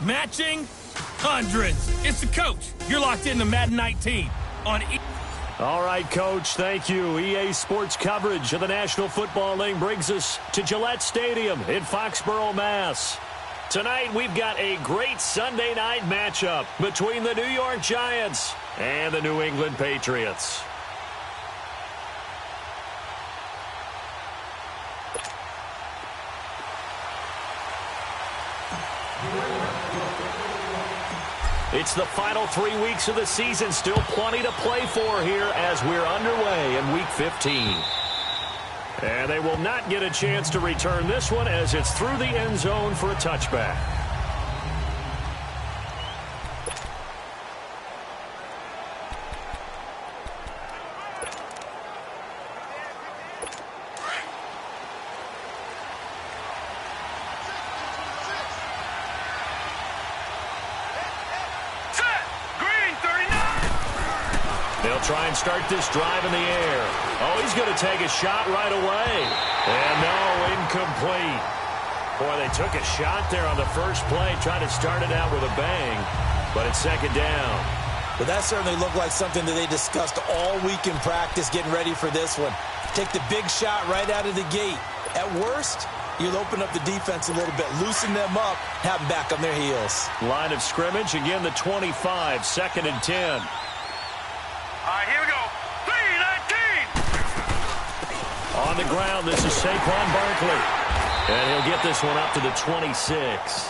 Matching hundreds. It's the coach. You're locked into Madden 19 on All right, Coach, thank you. EA Sports coverage of the National Football League brings us to Gillette Stadium in Foxborough, Mass. Tonight, we've got a great Sunday night matchup between the New York Giants and the New England Patriots. It's the final 3 weeks of the season. Still plenty to play for here as we're underway in Week 15. And they will not get a chance to return this one as it's through the end zone for a touchback. They'll try and start this drive in the air. Oh, he's going to take a shot right away. And no, incomplete. Boy, they took a shot there on the first play, trying to start it out with a bang. But it's second down. Well, that certainly looked like something that they discussed all week in practice getting ready for this one. Take the big shot right out of the gate. At worst, you'll open up the defense a little bit, loosen them up, have them back on their heels. Line of scrimmage, again the 25, 2nd and 10. All right, here we go. 3-19. On the ground, this is Saquon Barkley. And he'll get this one up to the 26.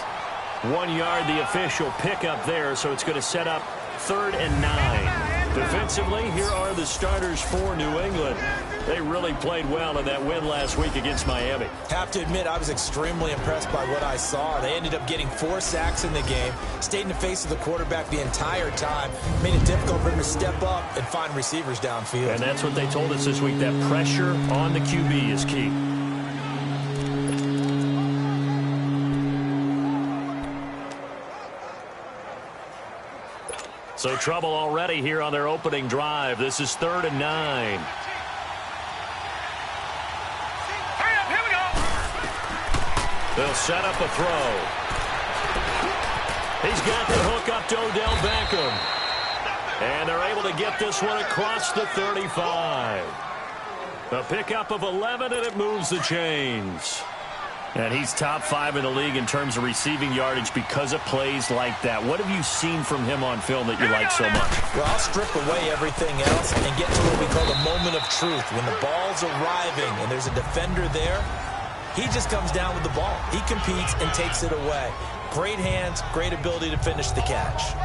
1 yard, the official pickup there, so it's going to set up 3rd and 9. Defensively, here are the starters for New England. They really played well in that win last week against Miami. Have to admit, I was extremely impressed by what I saw. They ended up getting 4 sacks in the game, stayed in the face of the quarterback the entire time, made it difficult for him to step up and find receivers downfield. And that's what they told us this week, that pressure on the QB is key. So trouble already here on their opening drive. This is 3rd and 9. Hurry up, here we go. They'll set up a throw. He's got the hook up to Odell Beckham. And they're able to get this one across the 35. A pickup of 11, and it moves the chains. And he's top 5 in the league in terms of receiving yardage because of plays like that. What have you seen from him on film that you like so much? Well, I'll strip away everything else and get to what we call the moment of truth. When the ball's arriving and there's a defender there, he just comes down with the ball. He competes and takes it away. Great hands, great ability to finish the catch.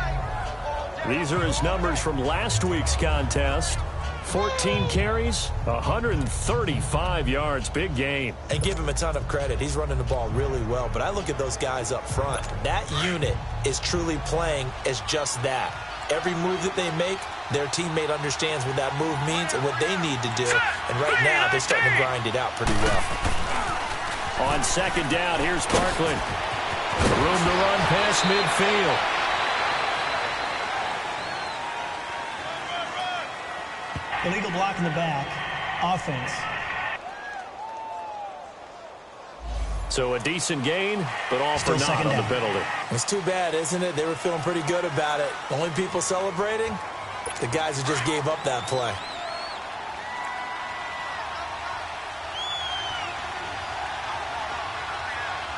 These are his numbers from last week's contest. 14 carries, 135 yards. Big game. And give him a ton of credit. He's running the ball really well. But I look at those guys up front. That unit is truly playing as just that. Every move that they make, their teammate understands what that move means and what they need to do. And right now, they're starting to grind it out pretty well. On 2nd down, here's Parkland. Room to run past midfield. Illegal block in the back. Offense. So a decent gain, but all for naught on the penalty. It's too bad, isn't it? They were feeling pretty good about it. The only people celebrating? The guys who just gave up that play.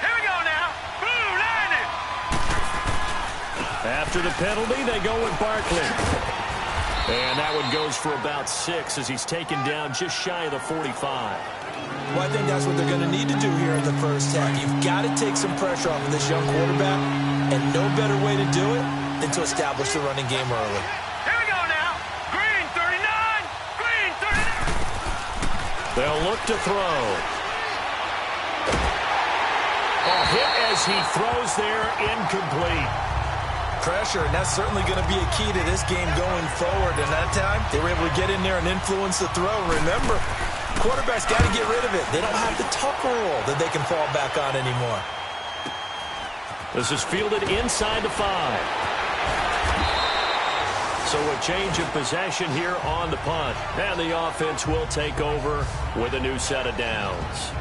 Here we go now. Blue landed. After the penalty, they go with Barkley. And that one goes for about 6 as he's taken down just shy of the 45. Well, I think that's what they're going to need to do here in the first half. You've got to take some pressure off of this young quarterback, and no better way to do it than to establish the running game early. Here we go now. Green 39. Green 39. They'll look to throw. A hit as he throws there, incomplete. Pressure, and that's certainly going to be a key to this game going forward. And that time, they were able to get in there and influence the throw. Remember, quarterbacks got to get rid of it. They don't have the tuck rule that they can fall back on anymore. This is fielded inside the 5. So a change of possession here on the punt. And the offense will take over with a new set of downs.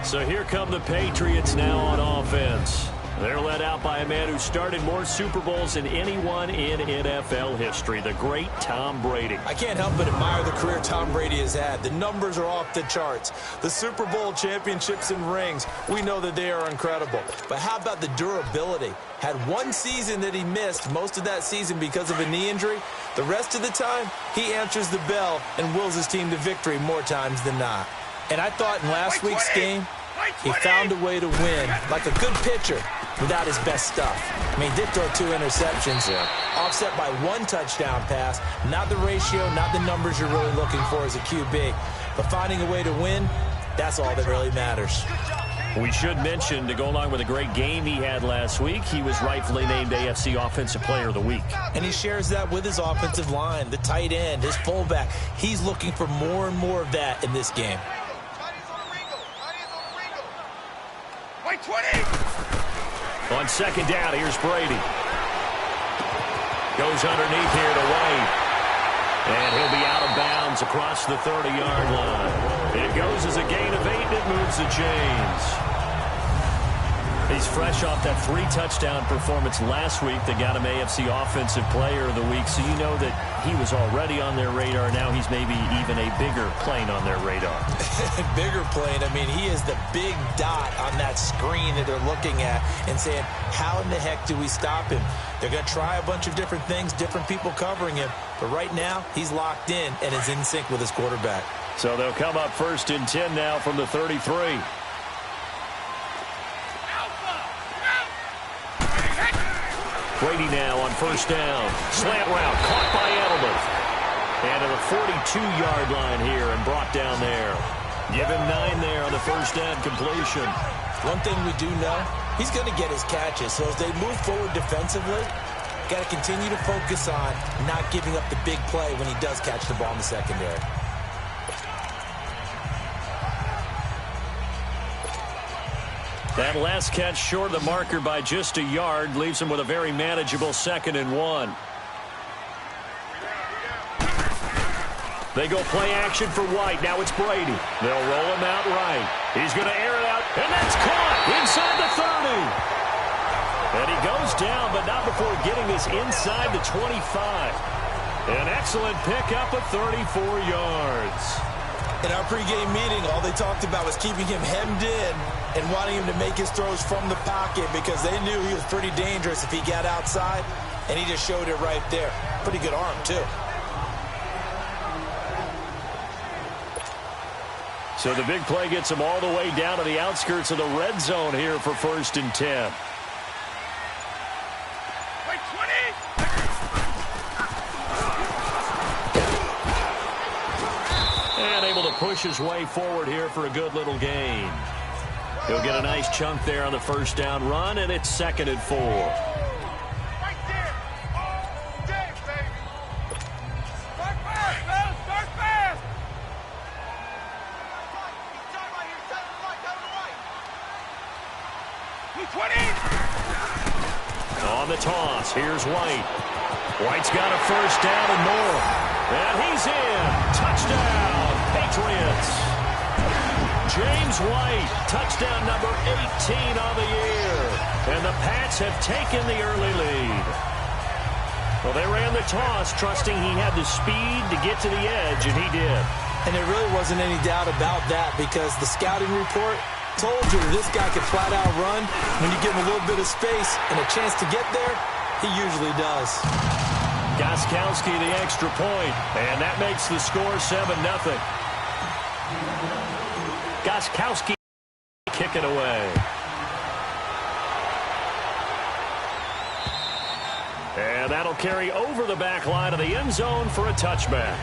So here come the Patriots now on offense. They're led out by a man who started more Super Bowls than anyone in NFL history, the great Tom Brady. I can't help but admire the career Tom Brady has had. The numbers are off the charts. The Super Bowl championships and rings, we know that they are incredible. But how about the durability? Had one season that he missed, most of that season because of a knee injury. The rest of the time, he answers the bell and wills his team to victory more times than not. And I thought in last week's game, he found a way to win, like a good pitcher, without his best stuff. I mean, did throw 2 interceptions, offset by 1 touchdown pass. Not the ratio, not the numbers you're really looking for as a QB. But finding a way to win, that's all that really matters. We should mention, to go along with a great game he had last week, he was rightfully named AFC Offensive Player of the Week. And he shares that with his offensive line, the tight end, his fullback. He's looking for more and more of that in this game. Wait, 20. On 2nd down, here's Brady. Goes underneath here to White. And he'll be out of bounds across the 30-yard line. It goes as a gain of 8, and it moves the chains. He's fresh off that 3-touchdown performance last week that got him AFC Offensive Player of the Week, so you know that he was already on their radar. Now he's maybe even a bigger plane on their radar. Bigger plane. I mean, he is the big dot on that screen that they're looking at and saying, how in the heck do we stop him? They're going to try a bunch of different things, different people covering him. But right now, he's locked in and is in sync with his quarterback. So they'll come up 1st and 10 now from the 33. Brady now on first down. Slant route caught by Edelman. And to the 42-yard line here and brought down there. Give him 9 there on the first down completion. One thing we do know, he's going to get his catches. So as they move forward defensively, got to continue to focus on not giving up the big play when he does catch the ball in the secondary. That last catch short of the marker by just a yard leaves him with a very manageable 2nd and 1. They go play action for White. Now it's Brady. They'll roll him out right. He's going to air it out, and that's caught inside the 30. And he goes down, but not before getting this inside the 25. An excellent pickup of 34 yards. In our pregame meeting, all they talked about was keeping him hemmed in and wanting him to make his throws from the pocket because they knew he was pretty dangerous if he got outside, and he just showed it right there. Pretty good arm, too. So the big play gets him all the way down to the outskirts of the red zone here for 1st and 10. Wait, 20! And able to push his way forward here for a good little gain. He'll get a nice chunk there on the first down run, and it's 2nd and 4. Right there! All day, baby! Start fast, fellas! Start fast! Blue 20! On the toss, here's White. White's got a first down and more. And he's in. Touchdown, Patriots. James White, touchdown number 18 on the year. And the Pats have taken the early lead. Well, they ran the toss, trusting he had the speed to get to the edge, and he did. And there really wasn't any doubt about that because the scouting report told you this guy could flat out run. When you give him a little bit of space and a chance to get there, he usually does. Gostkowski the extra point, and that makes the score 7-0. Gostkowski kick it away. And that'll carry over the back line of the end zone for a touchback.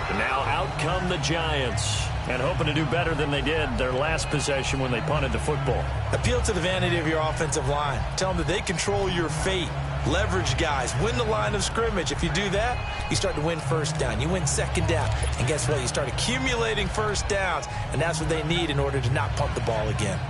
And now out come the Giants, and hoping to do better than they did their last possession when they punted the football. Appeal to the vanity of your offensive line. Tell them that they control your fate. Leverage guys. Win the line of scrimmage. If you do that, you start to win first down. You win 2nd down. And guess what? You start accumulating first downs, and that's what they need in order to not punt the ball again.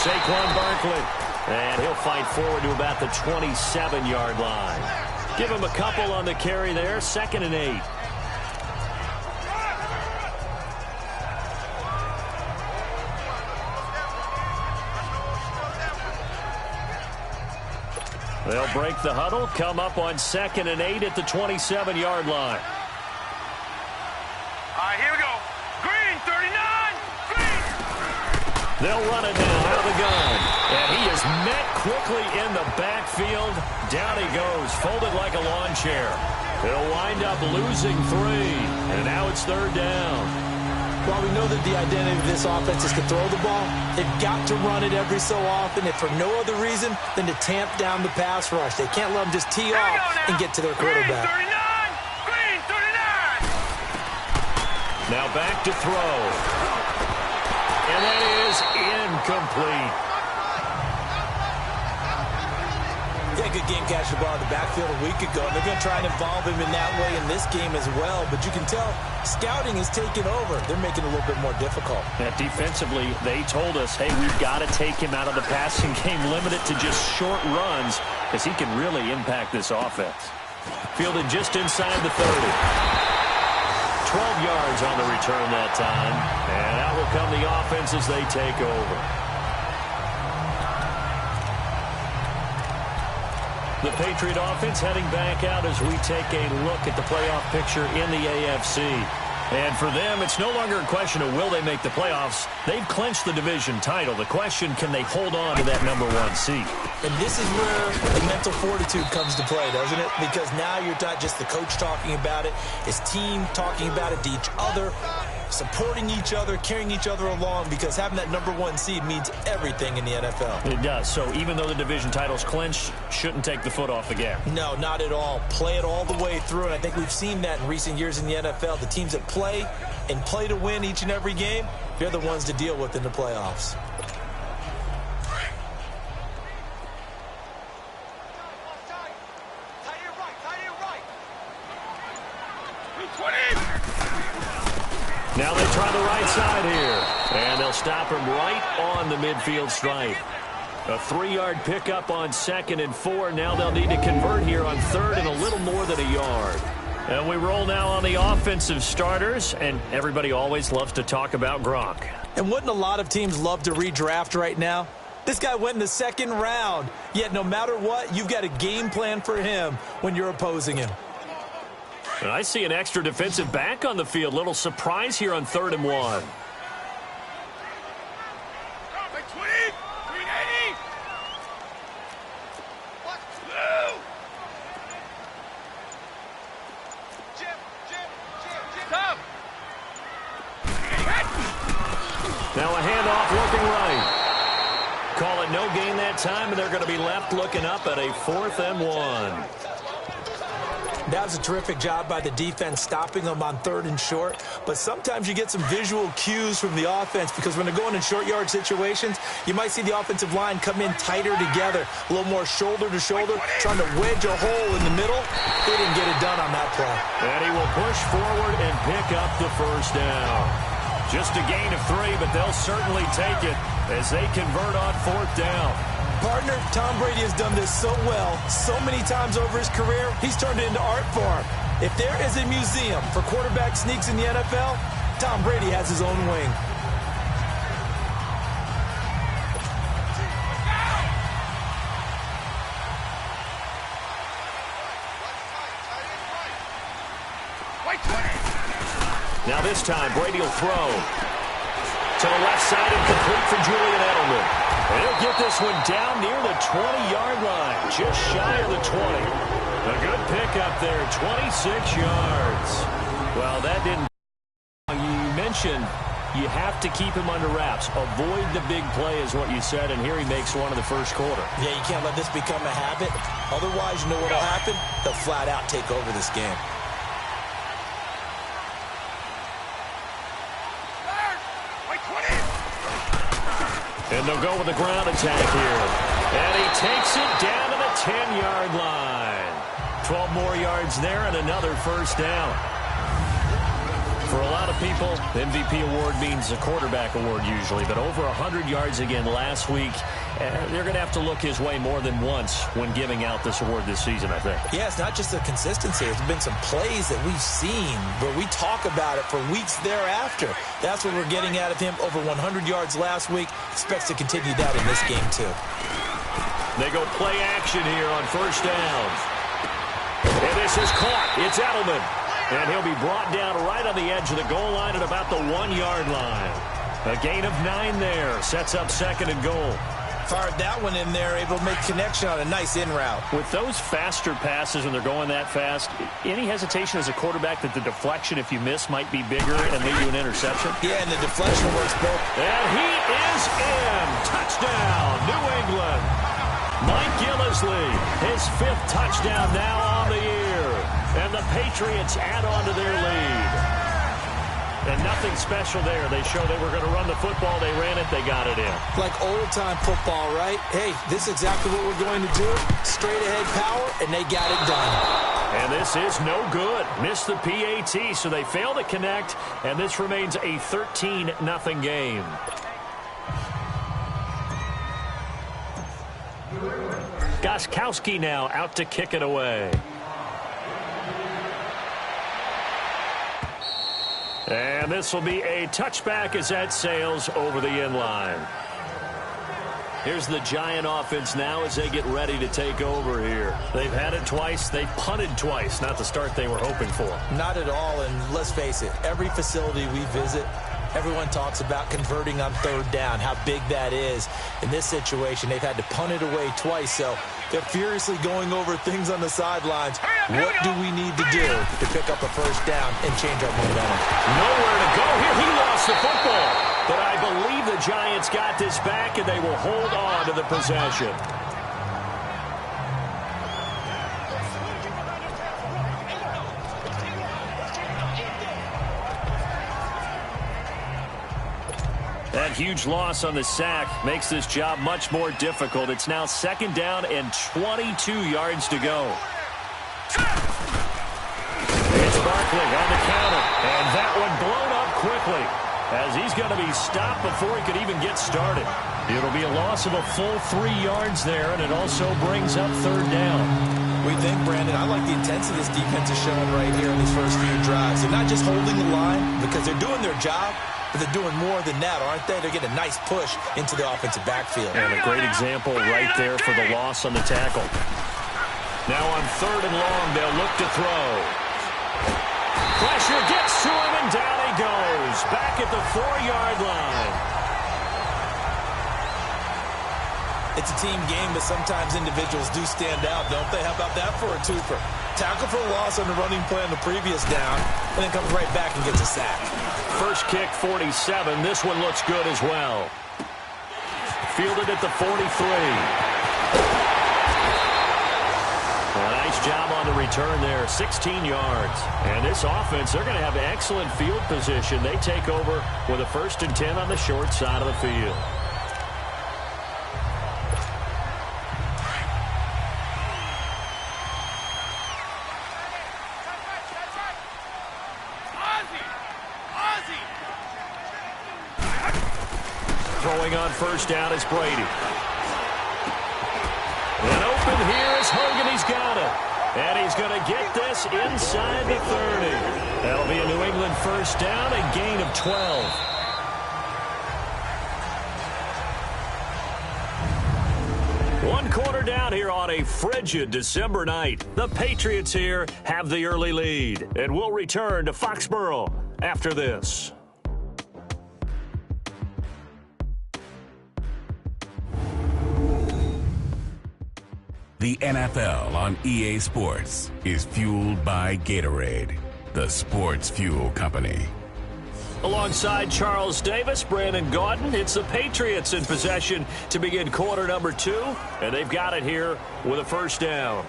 Saquon Barkley. And he'll fight forward to about the 27-yard line. Give him a couple on the carry there. 2nd and 8. They'll break the huddle, come up on 2nd and 8 at the 27-yard line. All right, here we go. Green, 39, green! They'll run it now out of the gun. And he is met quickly in the backfield. Down he goes, folded like a lawn chair. He'll wind up losing 3. And now it's 3rd down. While we know that the identity of this offense is to throw the ball, they've got to run it every so often, if for no other reason than to tamp down the pass rush. They can't let them just tee off and get to their quarterback. Green, 39! Now back to throw. And that is incomplete. Yeah, good game catching the ball in the backfield a week ago. They're going to try and involve him in that way in this game as well. But you can tell scouting is taking over. They're making it a little bit more difficult. Defensively, they told us, hey, we've got to take him out of the passing game, limit it to just short runs, because he can really impact this offense. Fielded just inside the 30. 12 yards on the return that time. And out will come the offense as they take over. The Patriot offense heading back out as we take a look at the playoff picture in the AFC. And for them, it's no longer a question of will they make the playoffs. They've clinched the division title. The question, can they hold on to that #1 seed? And this is where the mental fortitude comes to play, doesn't it? Because now you're not just the coach talking about it, his team talking about it to each other, supporting each other, carrying each other along, because having that #1 seed means everything in the NFL. It does. So even though the division title's clinched, shouldn't take the foot off the gas. No, not at all. Play it all the way through, and I think we've seen that in recent years in the NFL. The teams that play and play to win each and every game, they're the ones to deal with in the playoffs. Now they try the right side here, and they'll stop him right on the midfield stripe. A 3-yard pickup on 2nd and 4. Now they'll need to convert here on 3rd and a little more than a yard. And we roll now on the offensive starters, and everybody always loves to talk about Gronk. And wouldn't a lot of teams love to redraft right now? This guy went in the 2nd round, yet no matter what, you've got a game plan for him when you're opposing him. And I see an extra defensive back on the field. Little surprise here on 3rd and 1. Now a handoff looking right. Call it no gain that time, and they're going to be left looking up at a 4th and 1. That was a terrific job by the defense stopping them on 3rd and short. But sometimes you get some visual cues from the offense, because when they're going in short yard situations, you might see the offensive line come in tighter together, a little more shoulder to shoulder, trying to wedge a hole in the middle. They didn't get it done on that play. And he will push forward and pick up the 1st down. Just a gain of 3, but they'll certainly take it as they convert on 4th down. Partner, Tom Brady has done this so well, so many times over his career, he's turned it into art form. If there is a museum for quarterback sneaks in the NFL, Tom Brady has his own wing. Now this time, Brady will throw to the left side and complete for Julian Edelman. And he'll get this one down near the 20-yard line, just shy of the 20. A good pickup there, 26 yards. Well, that didn't. You mentioned you have to keep him under wraps. Avoid the big play is what you said, and here he makes one in the 1st quarter. Yeah, you can't let this become a habit. Otherwise, you know what will happen? They'll flat out take over this game. And they'll go with the ground attack here. And he takes it down to the 10-yard line. 12 more yards there and another 1st down. For a lot of people, the MVP award means a quarterback award usually, but over 100 yards again last week. They're going to have to look his way more than once when giving out this award this season, I think. Yeah, it's not just the consistency. It's been some plays that we've seen where we talk about it for weeks thereafter. That's what we're getting out of him. Over 100 yards last week. Expects to continue that in this game, too. They go play action here on 1st down. And this is caught. It's Edelman. And he'll be brought down right on the edge of the goal line at about the 1-yard line. A gain of 9 there. Sets up 2nd and goal. Fired that one in there, able to make connection on a nice in route. With those faster passes when they're going that fast, any hesitation as a quarterback that the deflection, if you miss, might be bigger and lead you an interception? Yeah, and the deflection works both. And he is in. Touchdown, New England. Mike Gillislee, his 5th touchdown now on the year. And the Patriots add on to their lead. And nothing special there. They showed they were going to run the football. They ran it. They got it in. Like old-time football, right? Hey, this is exactly what we're going to do. Straight-ahead power, and they got it done. And this is no good. Missed the PAT, so they fail to connect, and this remains a 13-0 game. Gostkowski now out to kick it away. And this will be a touchback as that sails over the end line. Here's the Giant offense now as they get ready to take over here. They've had it twice. They've punted twice. Not the start they were hoping for. Not at all, and let's face it, every facility we visit, everyone talks about converting on third down, how big that is. In this situation, they've had to punt it away twice, so they're furiously going over things on the sidelines. What do we need to do to pick up a first down and change our momentum? Nowhere to go here. He lost the football. But I believe the Giants got this back, and they will hold on to the possession. That huge loss on the sack makes this job much more difficult. It's now 2nd down and 22 yards to go. It's Barkley on the counter, and that one blown up quickly, as he's going to be stopped before he could even get started. It'll be a loss of a full 3 yards there, and it also brings up 3rd down. We think, Brandon, I like the intensity this defense is showing right here in these first few drives. They're not just holding the line because they're doing their job, but they're doing more than that, aren't they? They're getting a nice push into the offensive backfield. And a great example right there for the loss on the tackle. Now on 3rd and long, they'll look to throw. Pressure gets to him, and down he goes. Back at the 4-yard line. It's a team game, but sometimes individuals do stand out, don't they? How about that for a twofer? Tackle for a loss on the running play on the previous down, and then comes right back and gets a sack. First kick, 47. This one looks good as well. Fielded at the 43. A nice job on the return there, 16 yards. And this offense, they're going to have excellent field position. They take over with a 1st and 10 on the short side of the field. Throwing on 1st down is Brady. And open here is Hogan. He's got it. And he's going to get this inside the 30. That'll be a New England 1st down, a gain of 12. One quarter down here on a frigid December night. The Patriots here have the early lead. And we'll return to Foxborough after this. The NFL on EA Sports is fueled by Gatorade, the sports fuel company. Alongside Charles Davis, Brandon Gaudin, it's the Patriots in possession to begin quarter number 2, and they've got it here with a 1st down.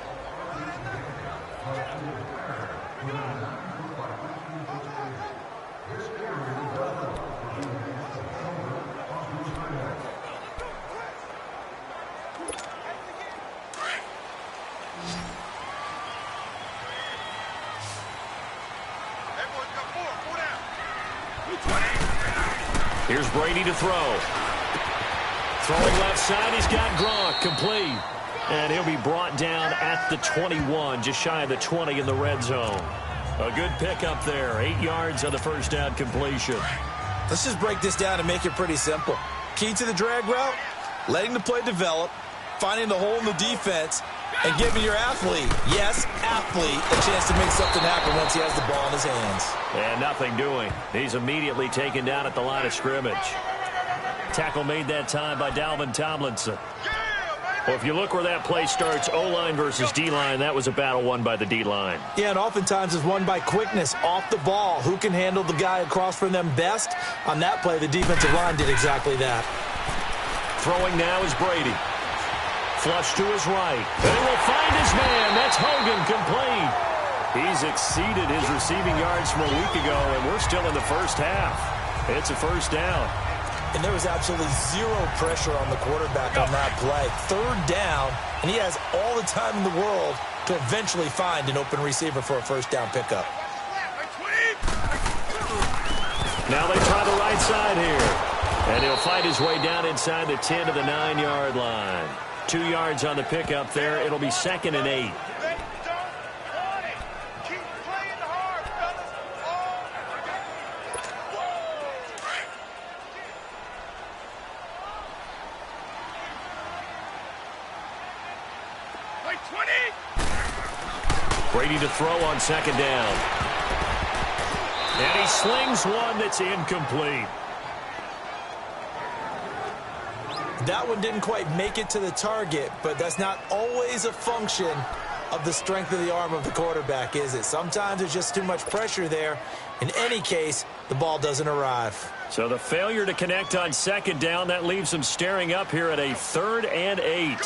Here's Brady to throw. Throwing left side, he's got Gronk, complete. And he'll be brought down at the 21, just shy of the 20 in the red zone. A good pickup there, 8 yards on the 1st down completion. Let's just break this down and make it pretty simple. Key to the drag route, letting the play develop, finding the hole in the defense, and giving your athlete, yes, athlete, a chance to make something happen once he has the ball in his hands. And nothing doing. He's immediately taken down at the line of scrimmage. Tackle made that time by Dalvin Tomlinson. Well, if you look where that play starts, O-line versus D-line, that was a battle won by the D-line. Yeah, and oftentimes it's won by quickness off the ball. Who can handle the guy across from them best? On that play, the defensive line did exactly that. Throwing now is Brady. Flush to his right. And he will find his man. That's Hogan, complete. He's exceeded his receiving yards from a week ago, and we're still in the 1st half. It's a 1st down. And there was absolutely zero pressure on the quarterback on that play. 3rd down, and he has all the time in the world to eventually find an open receiver for a 1st down pickup. Now they try the right side here. And he'll fight his way down inside the 10 to the 9-yard line. 2 yards on the pickup there. It'll be 2nd and 8. Right 20. Brady to throw on second down. And he slings one that's incomplete. That one didn't quite make it to the target, but that's not always a function of the strength of the arm of the quarterback, is it? Sometimes there's just too much pressure there. In any case, the ball doesn't arrive. So the failure to connect on second down, that leaves them staring up here at a 3rd and 8.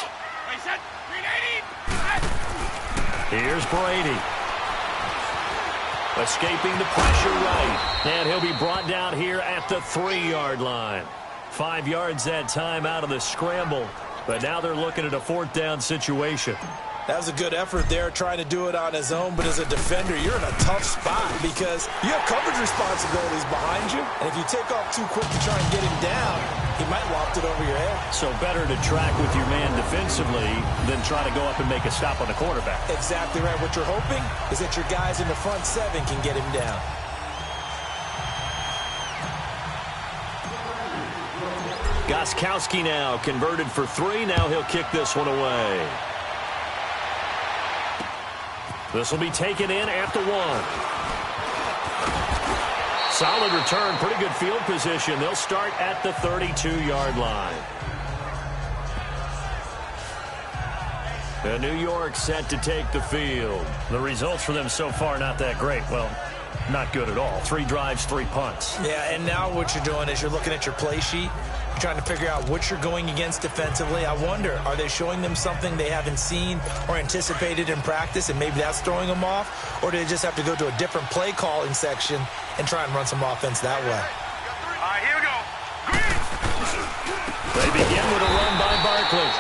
Here's Brady. Escaping the pressure right. And he'll be brought down here at the 3-yard line. 5 yards that time out of the scramble. But now they're looking at a 4th down situation. That was a good effort there, trying to do it on his own. But as a defender, you're in a tough spot because you have coverage responsibilities behind you. And if you take off too quick to try and get him down, he might loft it over your head. So better to track with your man defensively than try to go up and make a stop on the quarterback. Exactly right. What you're hoping is that your guys in the front 7 can get him down. Gostkowski now converted for 3. Now he'll kick this one away. This will be taken in at the 1. Solid return, pretty good field position. They'll start at the 32-yard line. And New York set to take the field. The results for them so far not that great. Well, not good at all. 3 drives, 3 punts. Yeah, and now what you're doing is you're looking at your play sheet. You're trying to figure out what you're going against defensively. I wonder, are they showing them something they haven't seen or anticipated in practice, and maybe that's throwing them off? Or do they just have to go to a different play calling section and try and run some offense that way? All right, here we go. They begin with a run by Barkley.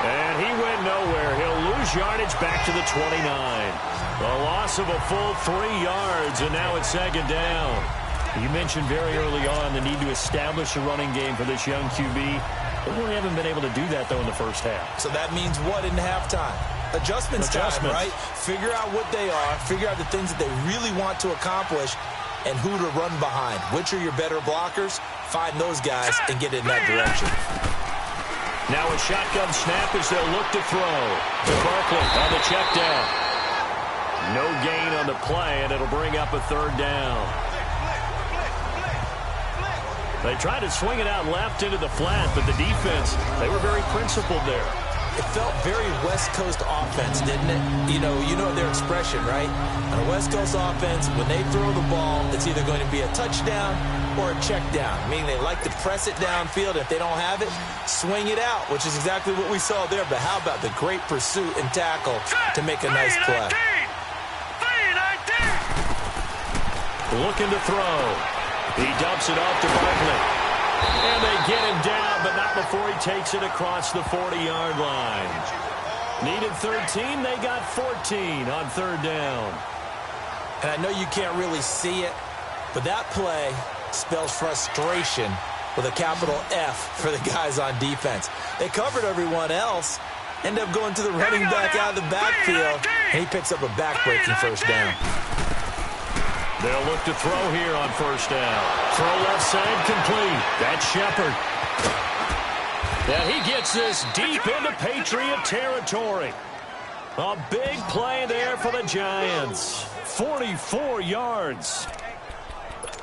And he went nowhere. He'll lose yardage back to the 29. The loss of a full 3 yards, and now it's second down. You mentioned very early on the need to establish a running game for this young QB. They really haven't been able to do that, though, in the first half. So that means what in halftime? Adjustments time, right? Figure out what they are. Figure out the things that they really want to accomplish and who to run behind. Which are your better blockers? Find those guys and get in that direction. Now a shotgun snap as they'll look to throw. To Barkley on the check down. No gain on the play, and it'll bring up a 3rd down. They tried to swing it out left into the flat, but the defense, they were very principled there. It felt very West Coast offense, didn't it? You know their expression, right? On a West Coast offense, when they throw the ball, it's either going to be a touchdown or a check down, meaning they like to press it downfield. If they don't have it, swing it out, which is exactly what we saw there. But how about the great pursuit and tackle to make a nice play? Looking to throw. He dumps it off to Barkley. And they get him down, but not before he takes it across the 40-yard line. Needed 13, they got 14 on 3rd down. And I know you can't really see it, but that play spells frustration with a capital F for the guys on defense. They covered everyone else, end up going to the running back out of the backfield, and he picks up a back-breaking 1st down. They'll look to throw here on 1st down. Throw left side complete. That's Shepard. And he gets this deep into Patriot territory. A big play there for the Giants. 44 yards.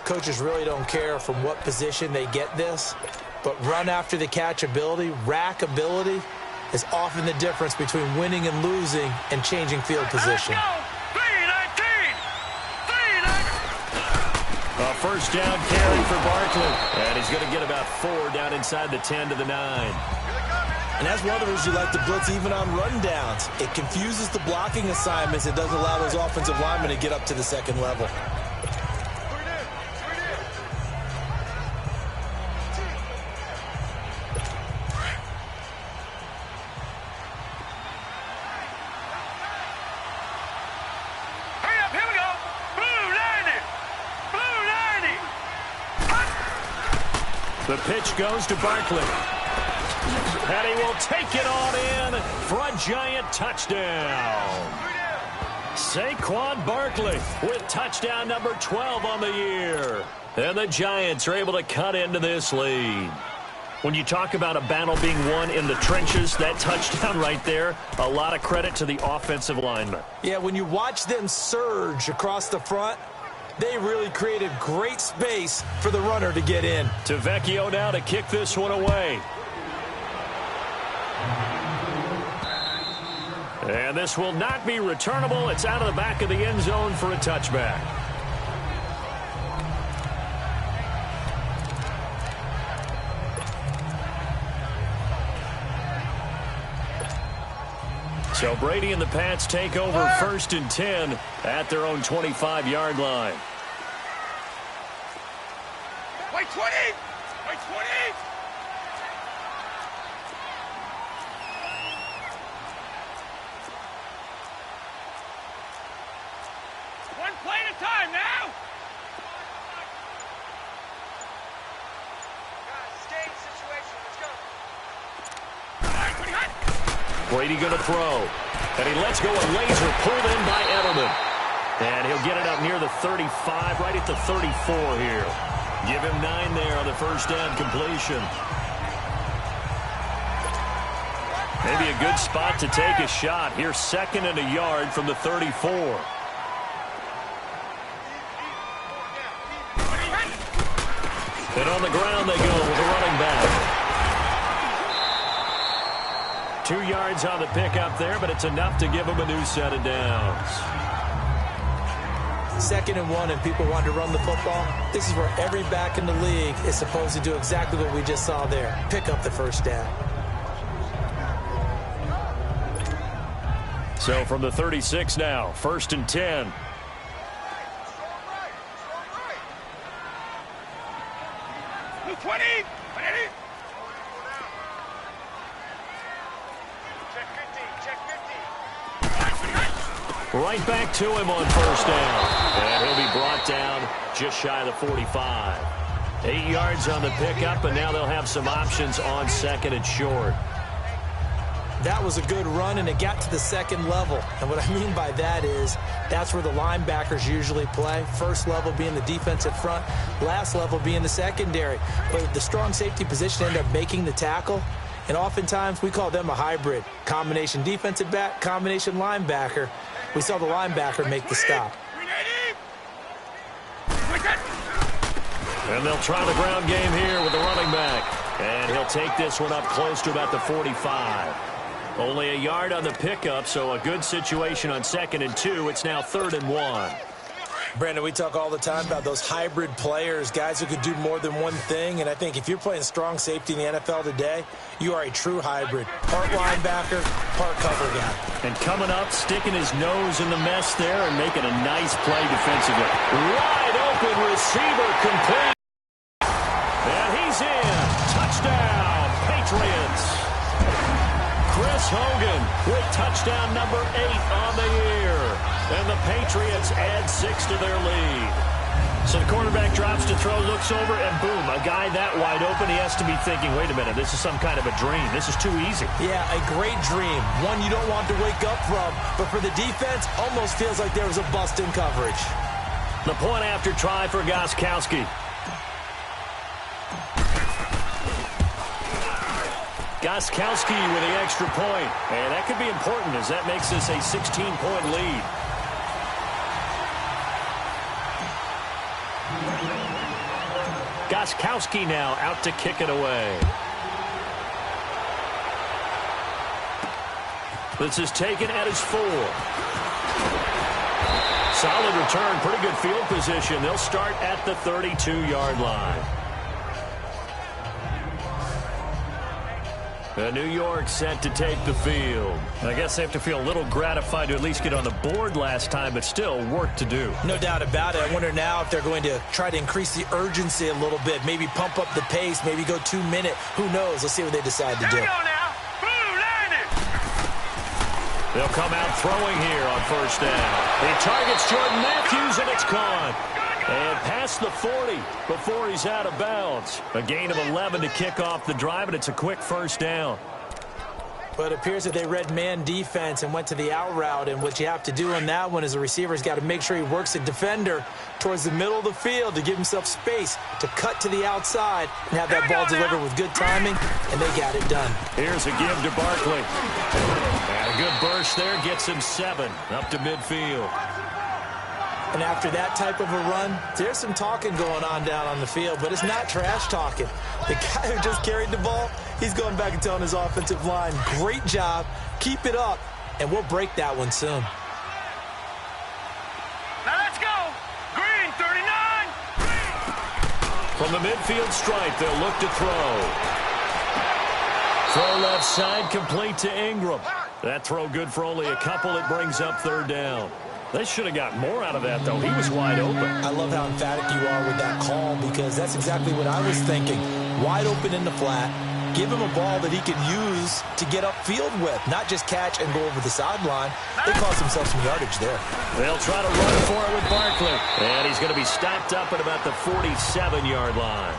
Coaches really don't care from what position they get this, but run after the catch ability, rack ability, is often the difference between winning and losing and changing field position. A 1st down carry for Barkley. And he's going to get about 4 down inside the 10 to the 9. And that's one of the reasons you like to blitz even on run downs. It confuses the blocking assignments. It doesn't allow those offensive linemen to get up to the 2nd level. The pitch goes to Barkley. And he will take it on in for a Giant touchdown. Saquon Barkley with touchdown number 12 on the year. And the Giants are able to cut into this lead. When you talk about a battle being won in the trenches, that touchdown right there, a lot of credit to the offensive lineman. Yeah, when you watch them surge across the front, they really created great space for the runner to get in. To Vecchio now to kick this one away. And this will not be returnable. It's out of the back of the end zone for a touchback. So Brady and the Pats take over 1st and 10 at their own 25-yard line. Wait 20! Wait 20! One play at a time now! Guys, game situation, let's go. Brady going to throw. And he lets go a laser pulled in by Edelman. And he'll get it up near the 35, right at the 34 here. Give him 9 there on the first down completion. Maybe a good spot to take a shot. Here, 2nd and a yard from the 34. And on the ground they go with a running back. 2 yards on the pickup there, but it's enough to give him a new set of downs. 2nd and 1, and people want to run the football. This is where every back in the league is supposed to do exactly what we just saw there. Pick up the first down. So from the 36 now, 1st and 10. Move 20! 20! Check 50, check 50. Right back to him on first down. And he'll be brought down just shy of the 45. 8 yards on the pickup, and now they'll have some options on 2nd and short. That was a good run, and it got to the 2nd level. And what I mean by that is that's where the linebackers usually play. First level being the defensive front, last level being the secondary. But the strong safety position ended up making the tackle. And oftentimes we call them a hybrid. Combination defensive back, combination linebacker. We saw the linebacker make the stop. And they'll try the ground game here with the running back. And he'll take this one up close to about the 45. Only a yard on the pickup, so a good situation on 2nd and 2. It's now 3rd and 1. Brandon, we talk all the time about those hybrid players, guys who could do more than one thing. And I think if you're playing strong safety in the NFL today, you are a true hybrid. Part linebacker, part cover guy. And coming up, sticking his nose in the mess there and making a nice play defensively. Wide open receiver complete. And he's in. Touchdown, Patriots. Chris Hogan with touchdown number 8 on the year. And the Patriots add 6 to their lead. So the quarterback drops to throw, looks over, and boom, a guy that wide open, he has to be thinking, wait a minute, this is some kind of a dream. This is too easy. Yeah, a great dream. One you don't want to wake up from. But for the defense, almost feels like there was a bust in coverage. The point after try for Gostkowski. Gostkowski with the extra point. And that could be important as that makes this a 16-point lead. Gostkowski now out to kick it away. This is taken at his 4. Solid return, pretty good field position. They'll start at the 32-yard line. New York set to take the field. I guess they have to feel a little gratified to at least get on the board last time, but still work to do. No doubt about it. I wonder now if they're going to try to increase the urgency a little bit, maybe pump up the pace, maybe go 2-minute. Who knows? Let's see what they decide to do. Here we go now. Boom, landed. They'll come out throwing here on first down. He targets Jordan Matthews, and it's caught. And past the 40 before he's out of bounds. A gain of 11 to kick off the drive, and it's a quick first down. But it appears that they read man defense and went to the out route. And what you have to do on that one is the receiver's got to make sure he works the defender towards the middle of the field to give himself space to cut to the outside and have that ball delivered with good timing, and they got it done. Here's a give to Barkley. And a good burst there gets him 7 up to midfield. And after that type of a run, there's some talking going on down on the field, but it's not trash talking. The guy who just carried the ball, he's going back and telling his offensive line, great job, keep it up, and we'll break that one soon. Now let's go. Green, 39. From the midfield stripe, they'll look to throw. Throw left side, complete to Ingram. That throw good for only a couple. It brings up 3rd down. They should have got more out of that, though. He was wide open. I love how emphatic you are with that call because that's exactly what I was thinking. Wide open in the flat. Give him a ball that he can use to get upfield with, not just catch and go over the sideline. They cost themselves some yardage there. They'll try to run for it with Barkley. And he's going to be stopped up at about the 47-yard line.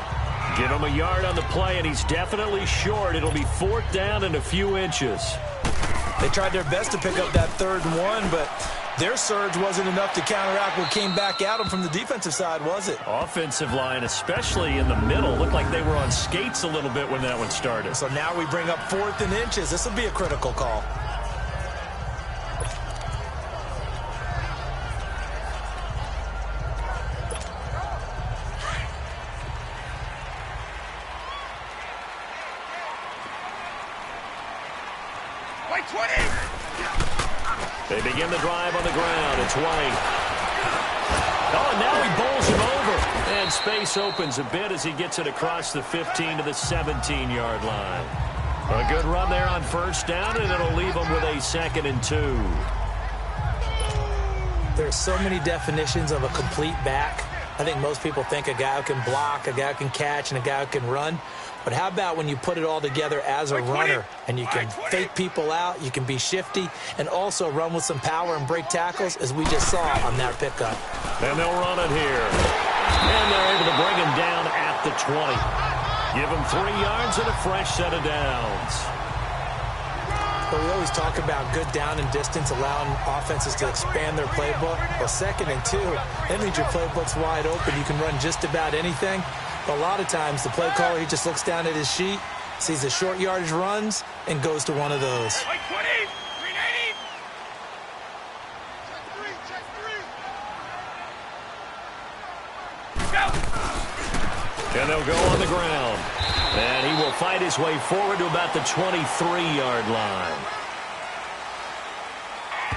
Give him a yard on the play, and he's definitely short. It'll be 4th down and a few inches. They tried their best to pick up that 3rd and 1, but their surge wasn't enough to counteract what came back at them from the defensive side, was it? Offensive line, especially in the middle, looked like they were on skates a little bit when that one started. So now we bring up 4th and inches. This will be a critical call. White 20. They begin the drive on the ground. It's White. Oh, and now he bowls him over. And space opens a bit as he gets it across the 15 to the 17-yard line. A good run there on 1st down, and it'll leave them with a 2nd and 2. There's so many definitions of a complete back. I think most people think a guy who can block, a guy who can catch, and a guy who can run. But how about when you put it all together as a runner and you can fake people out, you can be shifty, and also run with some power and break tackles, as we just saw on that pickup. And they'll run it here. And they're able to bring him down at the 20. Give him 3 yards and a fresh set of downs. But we always talk about good down and distance, allowing offenses to expand their playbook. Well, 2nd and 2, that means your playbook's wide open. You can run just about anything. But a lot of times, the play caller, he just looks down at his sheet, sees the short yardage runs, and goes to one of those. White 20. Green 80. Check 3. Go. And they'll go on the ground. And he will fight his way forward to about the 23-yard line.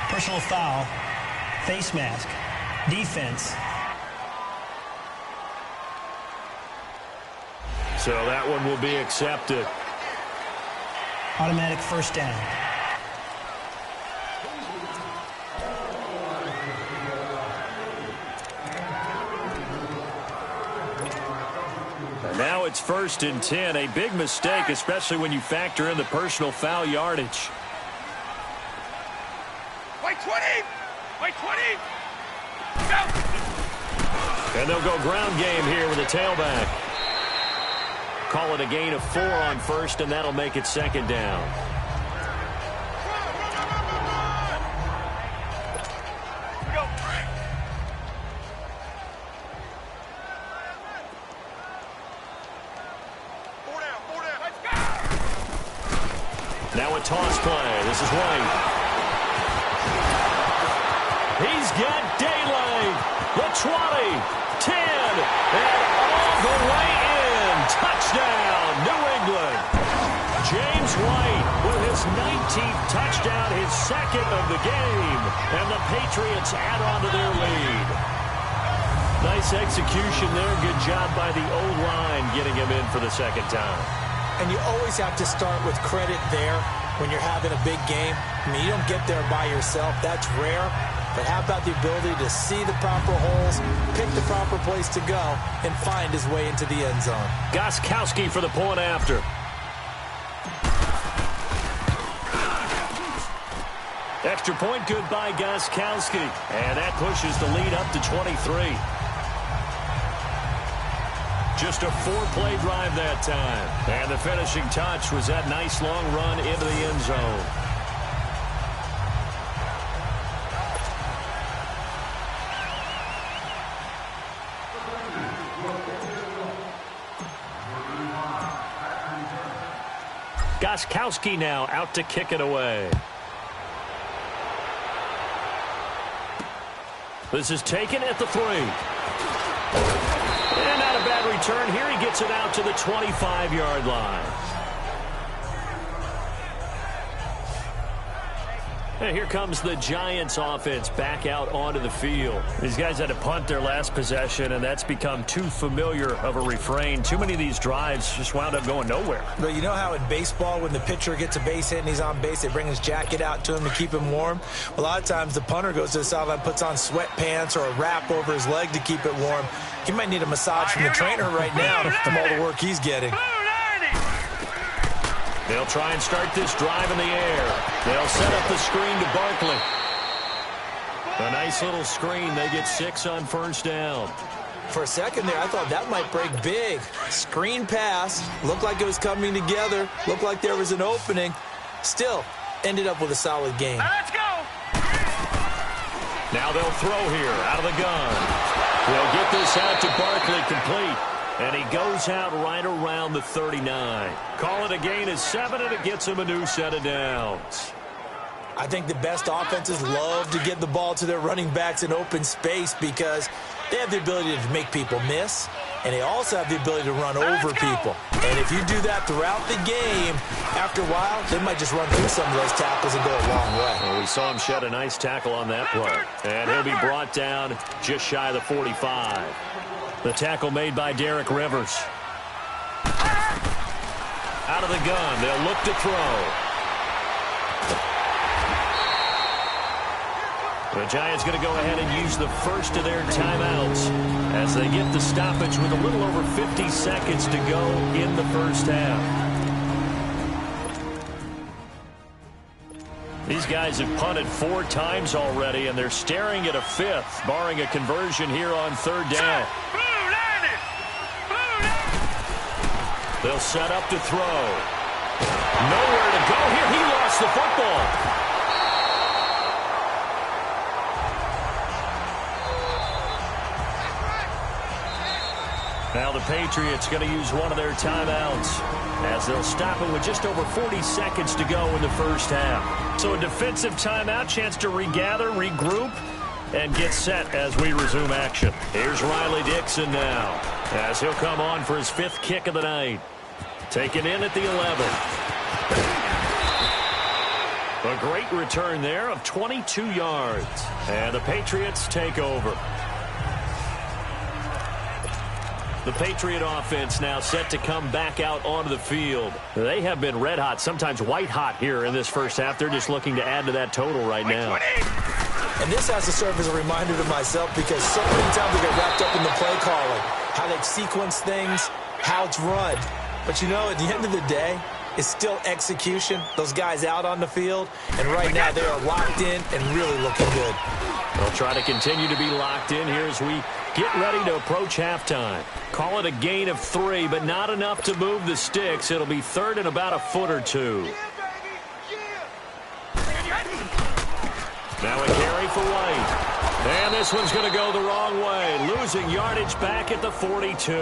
Personal foul, face mask, defense. So that one will be accepted. Automatic 1st down. And now it's 1st and 10. A big mistake, especially when you factor in the personal foul yardage. White 20. White 20. Go. And they'll go ground game here with a tailback. Call it a gain of 4 on 1st, and that'll make it 2nd down. Go. Four down. Let's go. Now a toss play. This is White. He's got daylight. The 20, 10, and all the way in. Touchdown, New England. James White with his 19th touchdown, his 2nd of the game. And the Patriots add on to their lead. Nice execution there. Good job by the O-line getting him in for the 2nd time. And you always have to start with credit there when you're having a big game. I mean, you don't get there by yourself. That's rare. But how about the ability to see the proper holes, pick the proper place to go, and find his way into the end zone? Gostkowski for the point after. Extra point good by Gostkowski. And that pushes the lead up to 23. Just a 4-play drive that time. And the finishing touch was that nice long run into the end zone. Gostkowski now out to kick it away. This is taken at the 3. And not a bad return here. He gets it out to the 25-yard line. And here comes the Giants offense back out onto the field. These guys had to punt their last possession, and that's become too familiar of a refrain. Too many of these drives just wound up going nowhere. But you know how in baseball, when the pitcher gets a base hit and he's on base, they bring his jacket out to him to keep him warm? A lot of times the punter goes to the sideline, puts on sweatpants or a wrap over his leg to keep it warm. He might need a massage from the trainer right now from all the work he's getting. They'll try and start this drive in the air. They'll set up the screen to Barkley. A nice little screen. They get 6 on first down. For a second there, I thought that might break big. Screen pass. Looked like it was coming together. Looked like there was an opening. Still, ended up with a solid game. Let's go. Now they'll throw here out of the gun. They'll get this out to Barkley complete. And he goes out right around the 39. Call it a gain of 7, and it gets him a new set of downs. I think the best offenses love to get the ball to their running backs in open space because they have the ability to make people miss, and they also have the ability to run over people. And if you do that throughout the game, after a while, they might just run through some of those tackles and go a long way. Well, we saw him shed a nice tackle on that play. And he'll be brought down just shy of the 45. The tackle made by Derek Rivers. Out of the gun, they'll look to throw. The Giants going to go ahead and use the first of their timeouts as they get the stoppage with a little over 50 seconds to go in the first half. These guys have punted 4 times already, and they're staring at a 5th, barring a conversion here on 3rd down. They'll set up to throw. Nowhere to go here. He lost the football. Now the Patriots going to use one of their timeouts as they'll stop it with just over 40 seconds to go in the first half. So a defensive timeout, chance to regather, regroup, and get set as we resume action. Here's Riley Dixon now as he'll come on for his 5th kick of the night. Taken in at the 11. A great return there of 22 yards. And the Patriots take over. The Patriot offense now set to come back out onto the field. They have been red hot, sometimes white hot here in this first half. They're just looking to add to that total right now. And this has to serve as a reminder to myself because so many times we get wrapped up in the play calling, how they sequence things, how it's run. But, you know, at the end of the day, it's still execution. Those guys out on the field, and right now they are locked in and really looking good. They'll try to continue to be locked in here as we get ready to approach halftime. Call it a gain of 3, but not enough to move the sticks. It'll be 3rd and about a foot or 2. Now a carry for White. And this one's going to go the wrong way. Losing yardage back at the 42.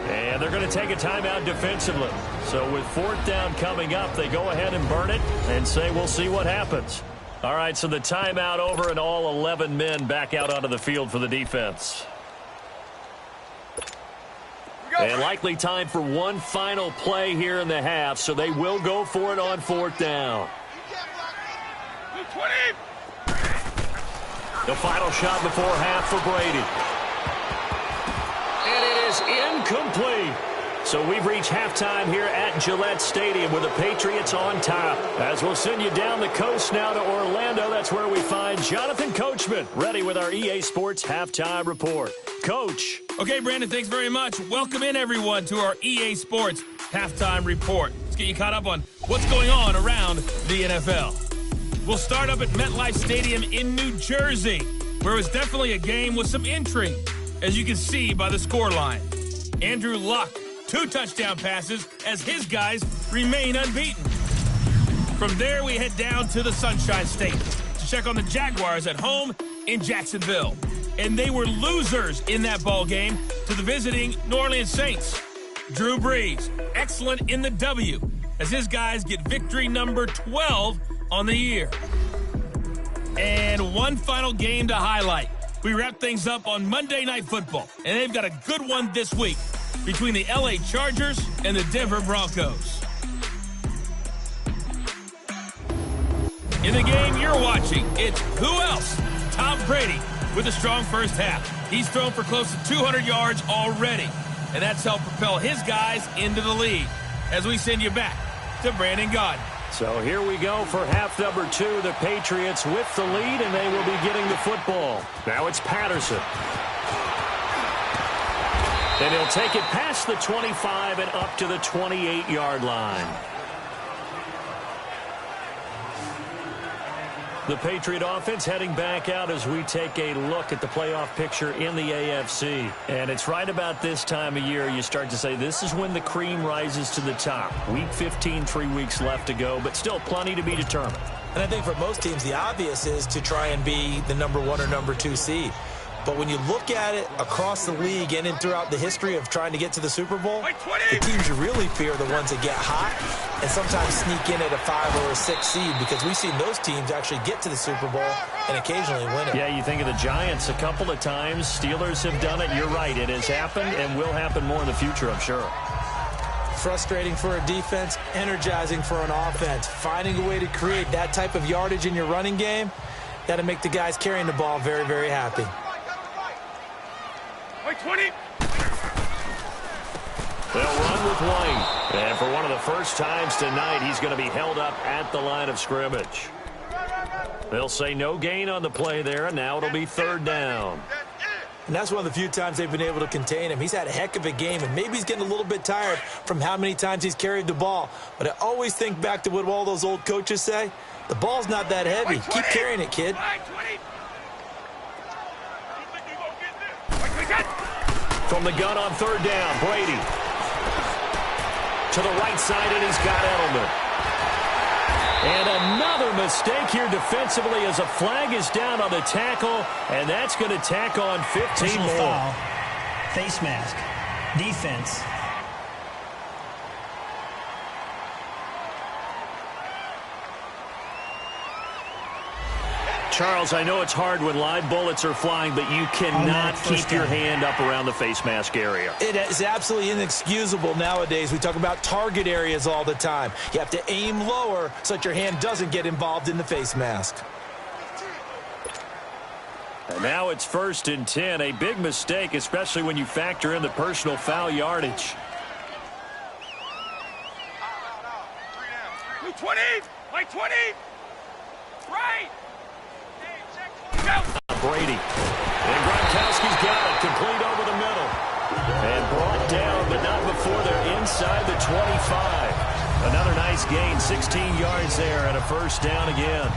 And they're going to take a timeout defensively. So with 4th down coming up, they go ahead and burn it and say we'll see what happens. All right, so the timeout over and all 11 men back out onto the field for the defense. And likely time for one final play here in the half, so they will go for it on 4th down. The final shot before half for Brady. And it is incomplete. So we've reached halftime here at Gillette Stadium with the Patriots on top. As we'll send you down the coast now to Orlando, that's where we find Jonathan Coachman, ready with our EA Sports Halftime Report. Coach. Okay, Brandon, thanks very much. Welcome in, everyone, to our EA Sports Halftime Report. Let's get you caught up on what's going on around the NFL. We'll start up at MetLife Stadium in New Jersey, where it was definitely a game with some intrigue, as you can see by the scoreline. Andrew Luck, 2 touchdown passes as his guys remain unbeaten. From there, we head down to the Sunshine State to check on the Jaguars at home in Jacksonville. And they were losers in that ball game to the visiting New Orleans Saints. Drew Brees, excellent in the W, as his guys get victory number 12 on the year. And one final game to highlight. We wrap things up on Monday Night Football, and they've got a good one this week between the LA Chargers and the Denver Broncos. In the game you're watching, it's who else? Tom Brady with a strong first half. He's thrown for close to 200 yards already, and that's helped propel his guys into the lead. As we send you back to Brandon Gaudin. So here we go for half number 2. The Patriots with the lead, and they will be getting the football. Now it's Patterson. And he'll take it past the 25 and up to the 28-yard line. The Patriot offense heading back out as we take a look at the playoff picture in the AFC. And it's right about this time of year you start to say this is when the cream rises to the top. Week 15, 3 weeks left to go, but still plenty to be determined. And I think for most teams, the obvious is to try and be the number 1 or number 2 seed. But when you look at it across the league and throughout the history of trying to get to the Super Bowl, the teams you really fear are the ones that get hot and sometimes sneak in at a 5 or a 6 seed, because we've seen those teams actually get to the Super Bowl and occasionally win it. Yeah, you think of the Giants a couple of times. Steelers have done it. You're right. It has happened and will happen more in the future, I'm sure. Frustrating for a defense, energizing for an offense. Finding a way to create that type of yardage in your running game, that'll make the guys carrying the ball very, very happy. 20. They'll run with White. And for one of the first times tonight, he's going to be held up at the line of scrimmage. They'll say no gain on the play there, and now it'll be 3rd down. And that's one of the few times they've been able to contain him. He's had a heck of a game, and maybe he's getting a little bit tired from how many times he's carried the ball. But I always think back to what all those old coaches say. The ball's not that heavy. Keep carrying it, kid. From the gun on 3rd down, Brady. To the right side, and he's got Edelman. And another mistake here defensively as a flag is down on the tackle, and that's going to tack on 15 more. Foul, face mask, defense. Charles, I know it's hard when live bullets are flying, but you cannot keep your hand up around the face mask area. It is absolutely inexcusable nowadays. We talk about target areas all the time. You have to aim lower so that your hand doesn't get involved in the face mask. And now it's 1st and 10. A big mistake, especially when you factor in the personal foul yardage. 20. Like 20. Right. Brady. And Gronkowski's got it. Complete over the middle. And brought down, but not before they're inside the 25. Another nice gain. 16 yards there and a 1st down again.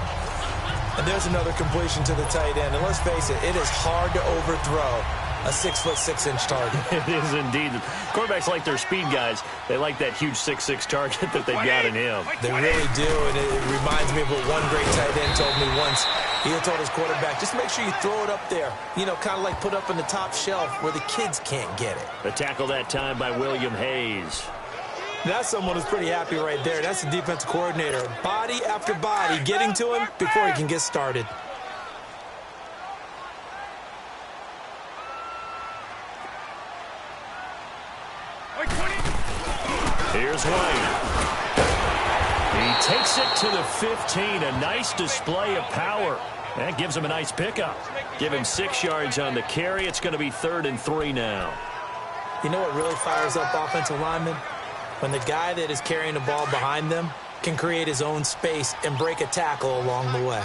And there's another completion to the tight end. And let's face it, it is hard to overthrow a 6'6" target. It is indeed. Quarterbacks like their speed guys. They like that huge 6'6" target that they've got in him. They really do, and it reminds me of what one great tight end told me once. He had told his quarterback, just make sure you throw it up there. You know, kind of like put up on the top shelf where the kids can't get it. The tackle that time by William Hayes. That's someone who's pretty happy right there. That's the defensive coordinator. Body after body getting to him before he can get started. Here's White. He takes it to the 15. A nice display of power. That gives him a nice pickup. Give him 6 yards on the carry. It's going to be 3rd and 3 now. You know what really fires up offensive linemen? When the guy that is carrying the ball behind them can create his own space and break a tackle along the way.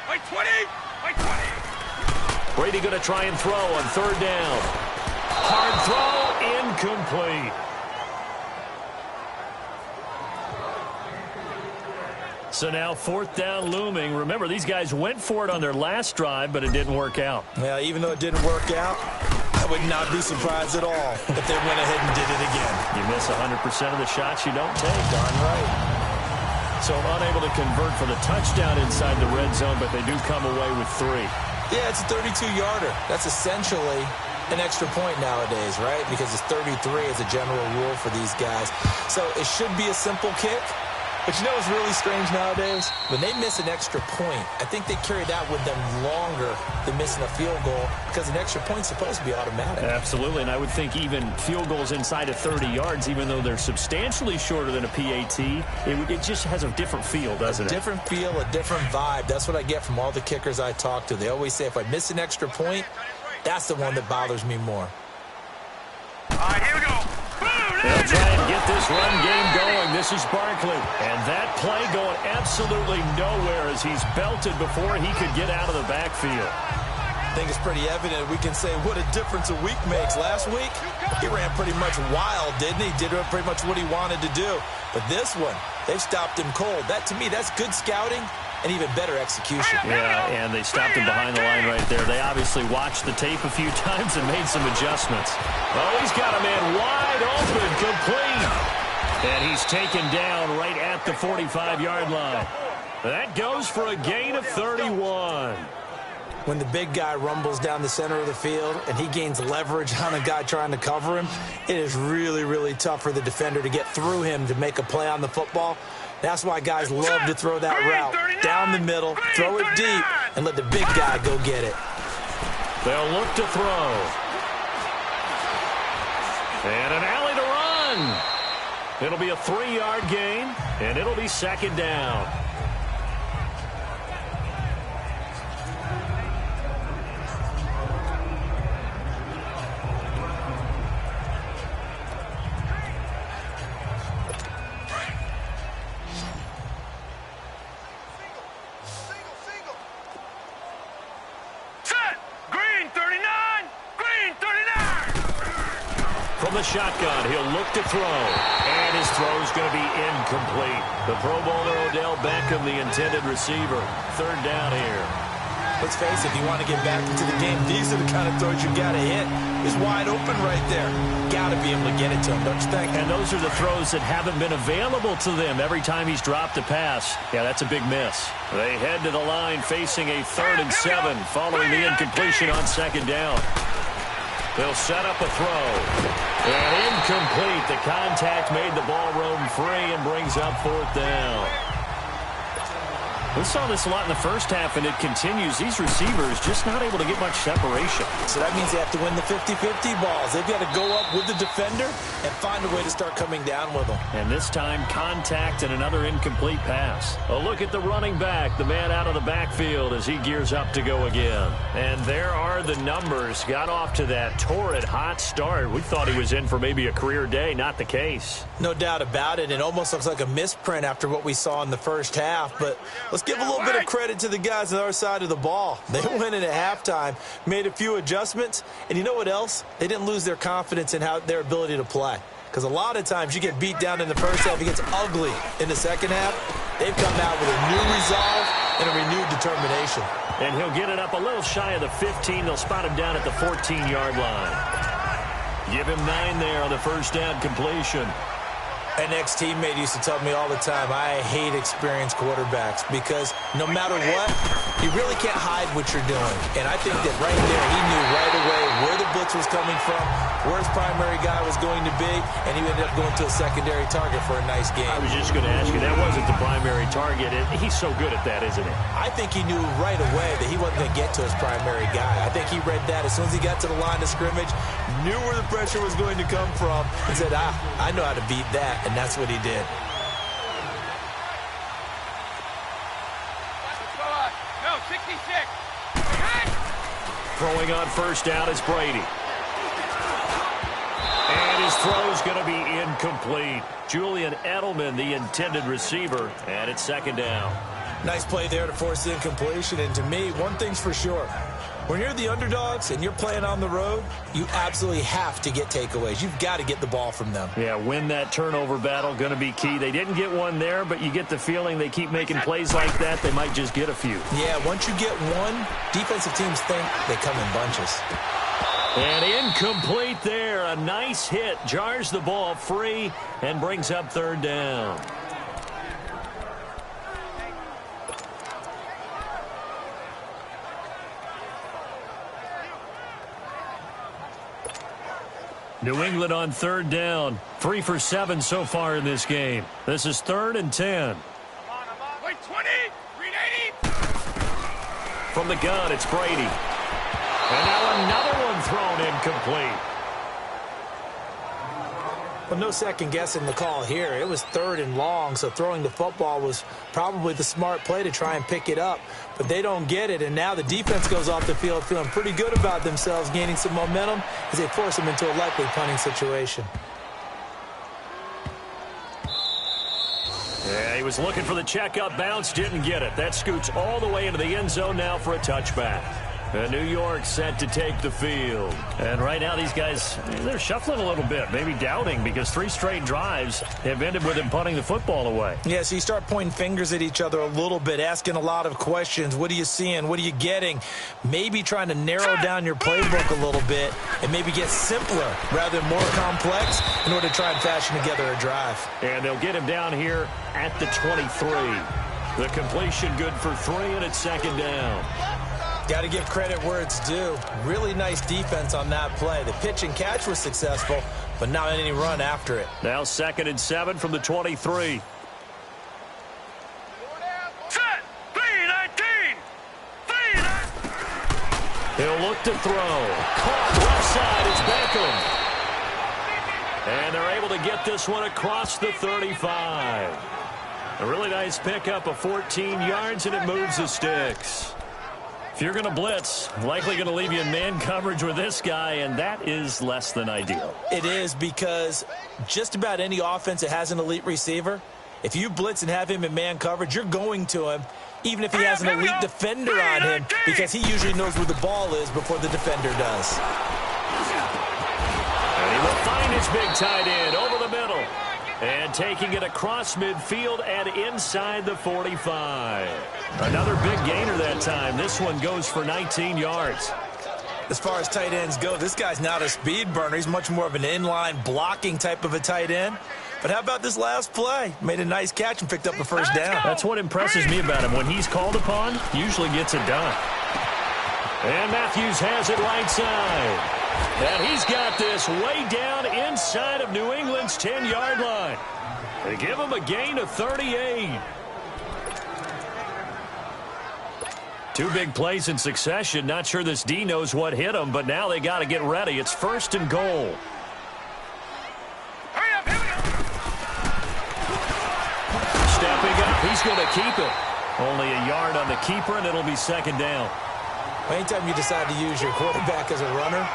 Like 20. Like 20. Brady going to try and throw on 3rd down. Hard throw, incomplete. So now 4th down looming. Remember, these guys went for it on their last drive, but it didn't work out. Yeah, even though it didn't work out, I would not be surprised at all if they went ahead and did it again. You miss 100% of the shots you don't take. Darn right. So unable to convert for the touchdown inside the red zone, but they do come away with 3. Yeah, it's a 32-yarder. That's essentially an extra point nowadays, right? Because it's 33 as a general rule for these guys. So it should be a simple kick. But you know what's really strange nowadays? When they miss an extra point, I think they carry that with them longer than missing a field goal because an extra point's supposed to be automatic. Absolutely, and I would think even field goals inside of 30 yards, even though they're substantially shorter than a PAT, it just has a different feel, doesn't it? A different feel, a different vibe. That's what I get from all the kickers I talk to. They always say if I miss an extra point, that's the one that bothers me more. All right, here we go. They'll try and get this run game going. This is Barkley. And that play going absolutely nowhere as he's belted before he could get out of the backfield. I think it's pretty evident. We can say what a difference a week makes. Last week, he ran pretty much wild, didn't he? Did pretty much what he wanted to do. But this one, they've stopped him cold. That, to me, that's good scouting and even better execution. Yeah, and they stopped him behind the line right there. They obviously watched the tape a few times and made some adjustments. Oh, he's got a man wide open, complete. And he's taken down right at the 45-yard line. That goes for a gain of 31. When the big guy rumbles down the center of the field and he gains leverage on a guy trying to cover him, it is really, really tough for the defender to get through him to make a play on the football. That's why guys love to throw that route down the middle, throw it deep, and let the big guy go get it. They'll look to throw. And an alley to run. It'll be a 3-yard gain, and it'll be 2nd down. From the shotgun, he'll look to throw. And his throw's going to be incomplete. The Pro Bowler Odell Beckham, the intended receiver. 3rd down here. Let's face it, if you want to get back into the game, these are the kind of throws you got to hit. He's wide open right there. Got to be able to get it to him, don't you think? And those are the throws that haven't been available to them every time he's dropped a pass. Yeah, that's a big miss. They head to the line facing a 3rd and 7 following the incompletion on 2nd down. They'll set up a throw. And incomplete. The contact made the ball roam free and brings up 4th down. We saw this a lot in the first half, and it continues. These receivers just not able to get much separation. So that means they have to win the 50-50 balls. They've got to go up with the defender and find a way to start coming down with them. And this time, contact and another incomplete pass. A look at the running back, the man out of the backfield as he gears up to go again. And there are the numbers. Got off to that torrid hot start. We thought he was in for maybe a career day. Not the case. No doubt about it. It almost looks like a misprint after what we saw in the first half. But let's give a little bit of credit to the guys on our side of the ball. They went in at halftime, made a few adjustments, and you know what else? They didn't lose their confidence in their ability to play. Because a lot of times you get beat down in the first half, it gets ugly in the second half. They've come out with a new resolve and a renewed determination. And he'll get it up a little shy of the 15. They'll spot him down at the 14-yard line. Give him 9 there on the first down completion. An ex-teammate used to tell me all the time, I hate experienced quarterbacks because no matter what, you really can't hide what you're doing. And I think that right there, he knew right away where the blitz was coming from, where his primary guy was going to be, and he ended up going to a secondary target for a nice game. I was just going to ask you, that wasn't the primary target. He's so good at that, isn't he? I think he knew right away that he wasn't going to get to his primary guy. I think he read that as soon as he got to the line of scrimmage, knew where the pressure was going to come from, and said, I know how to beat that. And that's what he did. No, 66. Throwing on first down is Brady. And his throw's going to be incomplete. Julian Edelman, the intended receiver, and it's 2nd down. Nice play there to force the incompletion. And to me, one thing's for sure. When you're the underdogs and you're playing on the road, you absolutely have to get takeaways. You've got to get the ball from them. Yeah, win that turnover battle, going to be key. They didn't get one there, but you get the feeling they keep making plays like that, they might just get a few. Yeah, once you get one, defensive teams think they come in bunches. And incomplete there. A nice hit. Jars the ball free and brings up third down. New England on third down. 3 for 7 so far in this game. This is 3rd and 10. Wait, 20, read 80. From the gun, it's Brady. And now another one thrown incomplete. Well, no second guessing the call here. It was 3rd and long, so throwing the football was probably the smart play to try and pick it up. But they don't get it, and now the defense goes off the field feeling pretty good about themselves, gaining some momentum as they force them into a likely punting situation. Yeah, he was looking for the checkup bounce, didn't get it. That scoots all the way into the end zone now for a touchback. And New York set to take the field. And right now these guys, they're shuffling a little bit, maybe doubting, because 3 straight drives have ended with them punting the football away. Yeah, so you start pointing fingers at each other a little bit, asking a lot of questions. What are you seeing? What are you getting? Maybe trying to narrow down your playbook a little bit and maybe get simpler rather than more complex in order to try and fashion together a drive. And they'll get him down here at the 23. The completion good for 3, and it's 2nd down. Got to give credit where it's due. Really nice defense on that play. The pitch and catch was successful, but not any run after it. Now 2nd and 7 from the 23. Set, 3-19. 3-19. He'll look to throw. Caught left side. It's Beckham. And they're able to get this one across the 35. A really nice pickup of 14 yards, and it moves the sticks. If you're going to blitz, likely going to leave you in man coverage with this guy, and that is less than ideal. It is, because just about any offense that has an elite receiver, if you blitz and have him in man coverage, you're going to him, even if he has an elite defender on him, because he usually knows where the ball is before the defender does. And he will find his big tight end over the middle. And taking it across midfield and inside the 45. Another big gainer that time. This one goes for 19 yards. As far as tight ends go, this guy's not a speed burner. He's much more of an inline blocking type of a tight end. But how about this last play? Made a nice catch and picked up a first down. That's what impresses me about him. When he's called upon, usually gets it done. And Matthews has it right side. And he's got this way down inside of New England's 10-yard line. They give him a gain of 38. 2 big plays in succession. Not sure this D knows what hit him, but now they got to get ready. It's 1st and goal. Hurry up, here we go. Stepping up, he's going to keep it. Only a yard on the keeper, and it'll be 2nd down. Anytime you decide to use your quarterback as a runner,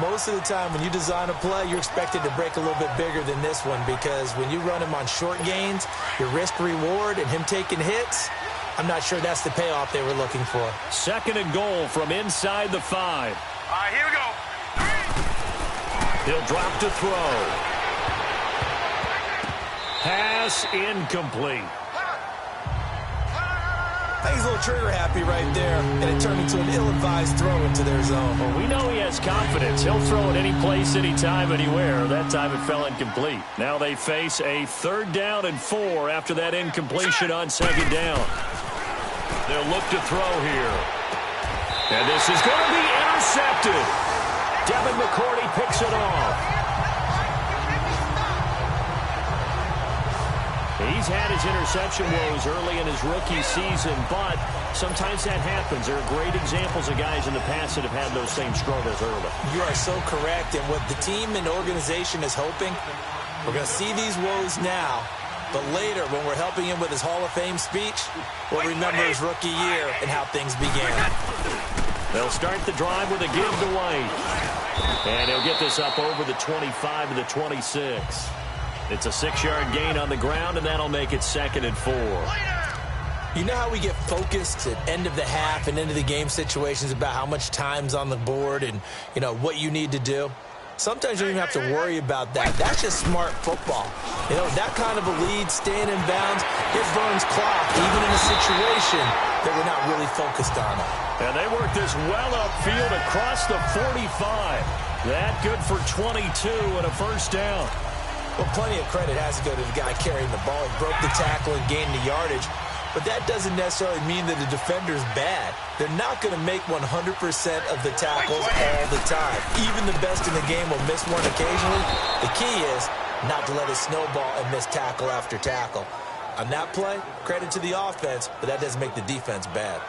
most of the time when you design a play, you're expected to break a little bit bigger than this one, because when you run him on short gains, your risk-reward and him taking hits, I'm not sure that's the payoff they were looking for. 2nd and goal from inside the 5. All right, here we go. He'll drop to throw. Pass incomplete. I think he's a little trigger happy right there, and it turned into an ill-advised throw into their zone. Well, we know he has confidence. He'll throw it any place, anytime, anywhere. That time it fell incomplete. Now they face a 3rd down and 4 after that incompletion on 2nd down. They'll look to throw here. And this is going to be intercepted. Devin McCourty picks it off. He's had his interception woes early in his rookie season, but sometimes that happens. There are great examples of guys in the past that have had those same struggles early. You are so correct, and what the team and organization is hoping, we're going to see these woes now, but later when we're helping him with his Hall of Fame speech, we'll remember his rookie year and how things began. They'll start the drive with a give to White. And he'll get this up over the 25 to the 26. It's a 6-yard gain on the ground, and that'll make it 2nd and 4. You know how we get focused at end of the half and into the game situations about how much time's on the board and, what you need to do? Sometimes you don't even have to worry about that. That's just smart football. That kind of a lead, staying in bounds, it burns clock, even in a situation that we're not really focused on it. And they work this well upfield across the 45. That good for 22 and a first down. Well, plenty of credit has to go to the guy carrying the ball. He broke the tackle and gained the yardage. But that doesn't necessarily mean that the defender's bad. They're not going to make 100% of the tackles all the time. Even the best in the game will miss one occasionally. The key is not to let it snowball and miss tackle after tackle. On that play, credit to the offense, but that doesn't make the defense bad.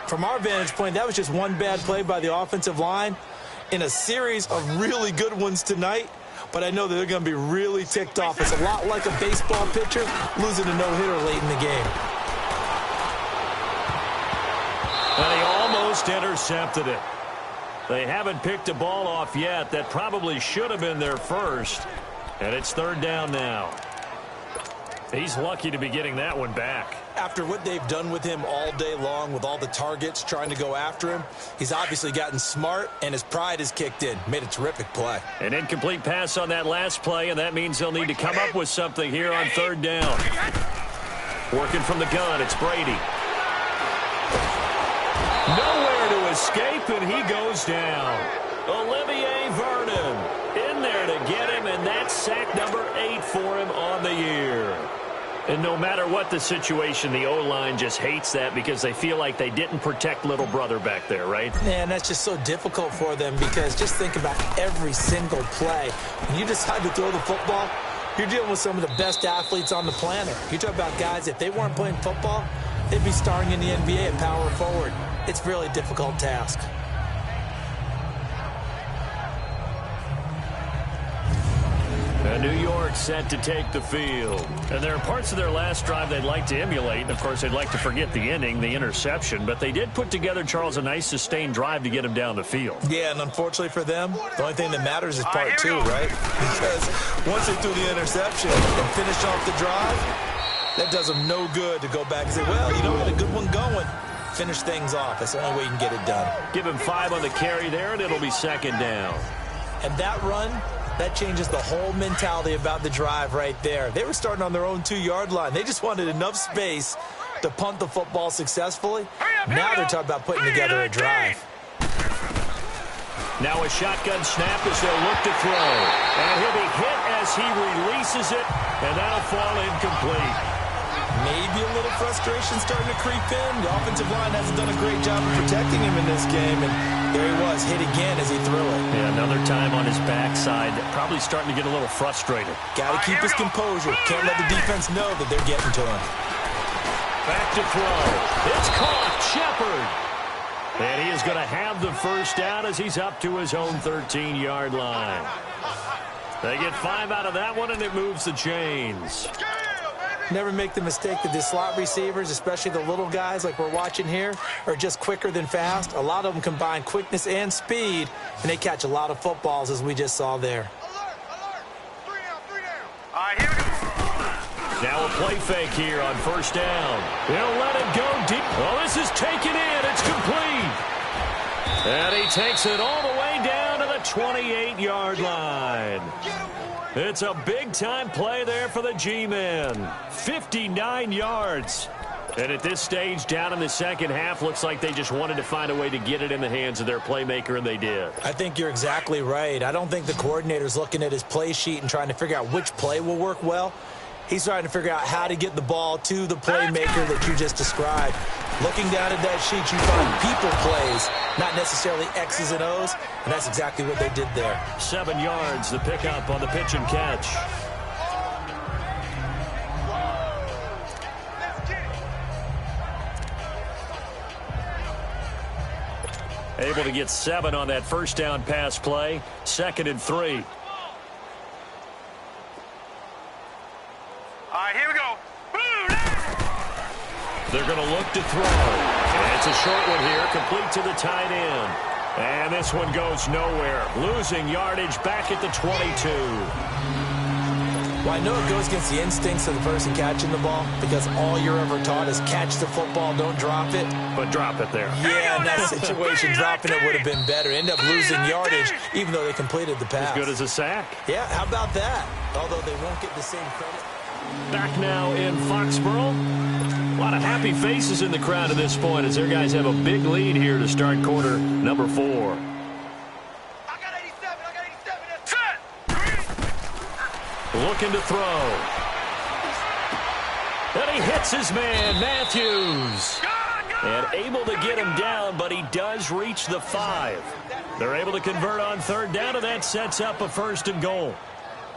From our vantage point, that was just one bad play by the offensive line in a series of really good ones tonight. But I know that they're going to be really ticked off. It's a lot like a baseball pitcher losing a no-hitter late in the game. And he almost intercepted it. They haven't picked a ball off yet. That probably should have been their first. And it's third down now. He's lucky to be getting that one back. After what they've done with him all day long, with all the targets trying to go after him, he's obviously gotten smart, and his pride has kicked in. Made a terrific play. An incomplete pass on that last play, and that means they'll need to come up with something here on third down. Working from the gun, it's Brady. Nowhere to escape, and he goes down. Olivier Vernon in there to get him, and that's sack number 8 for him on the year. And no matter what the situation, the O-line just hates that because they feel like they didn't protect little brother back there, right? Man, that's just so difficult for them because just think about every single play. When you decide to throw the football, you're dealing with some of the best athletes on the planet. You talk about guys, if they weren't playing football, they'd be starring in the NBA at power forward. It's a really difficult task. And New York set to take the field. And there are parts of their last drive they'd like to emulate. And, of course, they'd like to forget the inning, the interception. But they did put together, Charles, a nice sustained drive to get him down the field. Yeah, and unfortunately for them, the only thing that matters is part 2, right? Because once they threw the interception and finished off the drive, that does them no good to go back and say, well, we had a good one going. Finish things off. That's the only way you can get it done. Give him 5 on the carry there, and it'll be second down. And that run, that changes the whole mentality about the drive right there. They were starting on their own 2-yard line. They just wanted enough space to punt the football successfully. Now they're talking about putting together a drive. Now a shotgun snap as they'll look to throw. And he'll be hit as he releases it, and that'll fall incomplete. Maybe a little frustration starting to creep in. The offensive line hasn't done a great job of protecting him in this game, and there he was, hit again as he threw it. Yeah, another time on his backside, probably starting to get a little frustrated. Got to keep his composure. Can't let the defense know that they're getting to him. Back to throw. It's caught. Shepard. And he is going to have the first down as he's up to his own 13-yard line. They get 5 out of that one, and it moves the chains. Never make the mistake that the slot receivers, especially the little guys like we're watching here, are just quicker than fast. A lot of them combine quickness and speed, and they catch a lot of footballs, as we just saw there. All right, here we go. Now a play fake here on first down. He'll let it go deep. Oh, this is taken in. It's complete. And he takes it all the way down to the 28-yard line. It's a big-time play there for the G-men. 59 yards. And at this stage, down in the second half, looks like they just wanted to find a way to get it in the hands of their playmaker, and they did. I think you're exactly right. I don't think the coordinator's looking at his play sheet and trying to figure out which play will work well. He's trying to figure out how to get the ball to the playmaker that you just described. Looking down at that sheet, you find people plays, not necessarily X's and O's, and that's exactly what they did there. 7 yards, the pickup on the pitch and catch. Able to get 7 on that first down pass play. 2nd and 3. All right, here we go. They're going to look to throw. And it's a short one here, complete to the tight end. And this one goes nowhere. Losing yardage back at the 22. Well, I know it goes against the instincts of the person catching the ball because all you're ever taught is catch the football, don't drop it. But drop it there. Yeah, in that situation, dropping it would have been better. End up losing yardage, even though they completed the pass. As good as a sack. Yeah, how about that? Although they won't get the same credit. Back now in Foxborough. A lot of happy faces in the crowd at this point as their guys have a big lead here to start quarter number 4. Looking to throw. And he hits his man, Matthews. And able to get him down, but he does reach the 5. They're able to convert on third down, and that sets up a 1st and goal.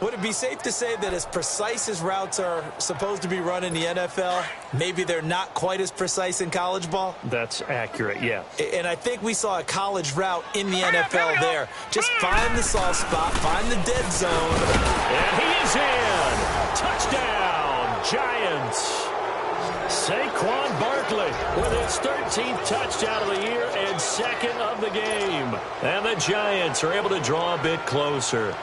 Would it be safe to say that as precise as routes are supposed to be run in the NFL, maybe they're not quite as precise in college ball? That's accurate, yeah. And I think we saw a college route in the NFL there. Just find the soft spot, find the dead zone. And he is in. Touchdown, Giants. Saquon Barkley with his 13th touchdown of the year and 2nd of the game. And the Giants are able to draw a bit closer.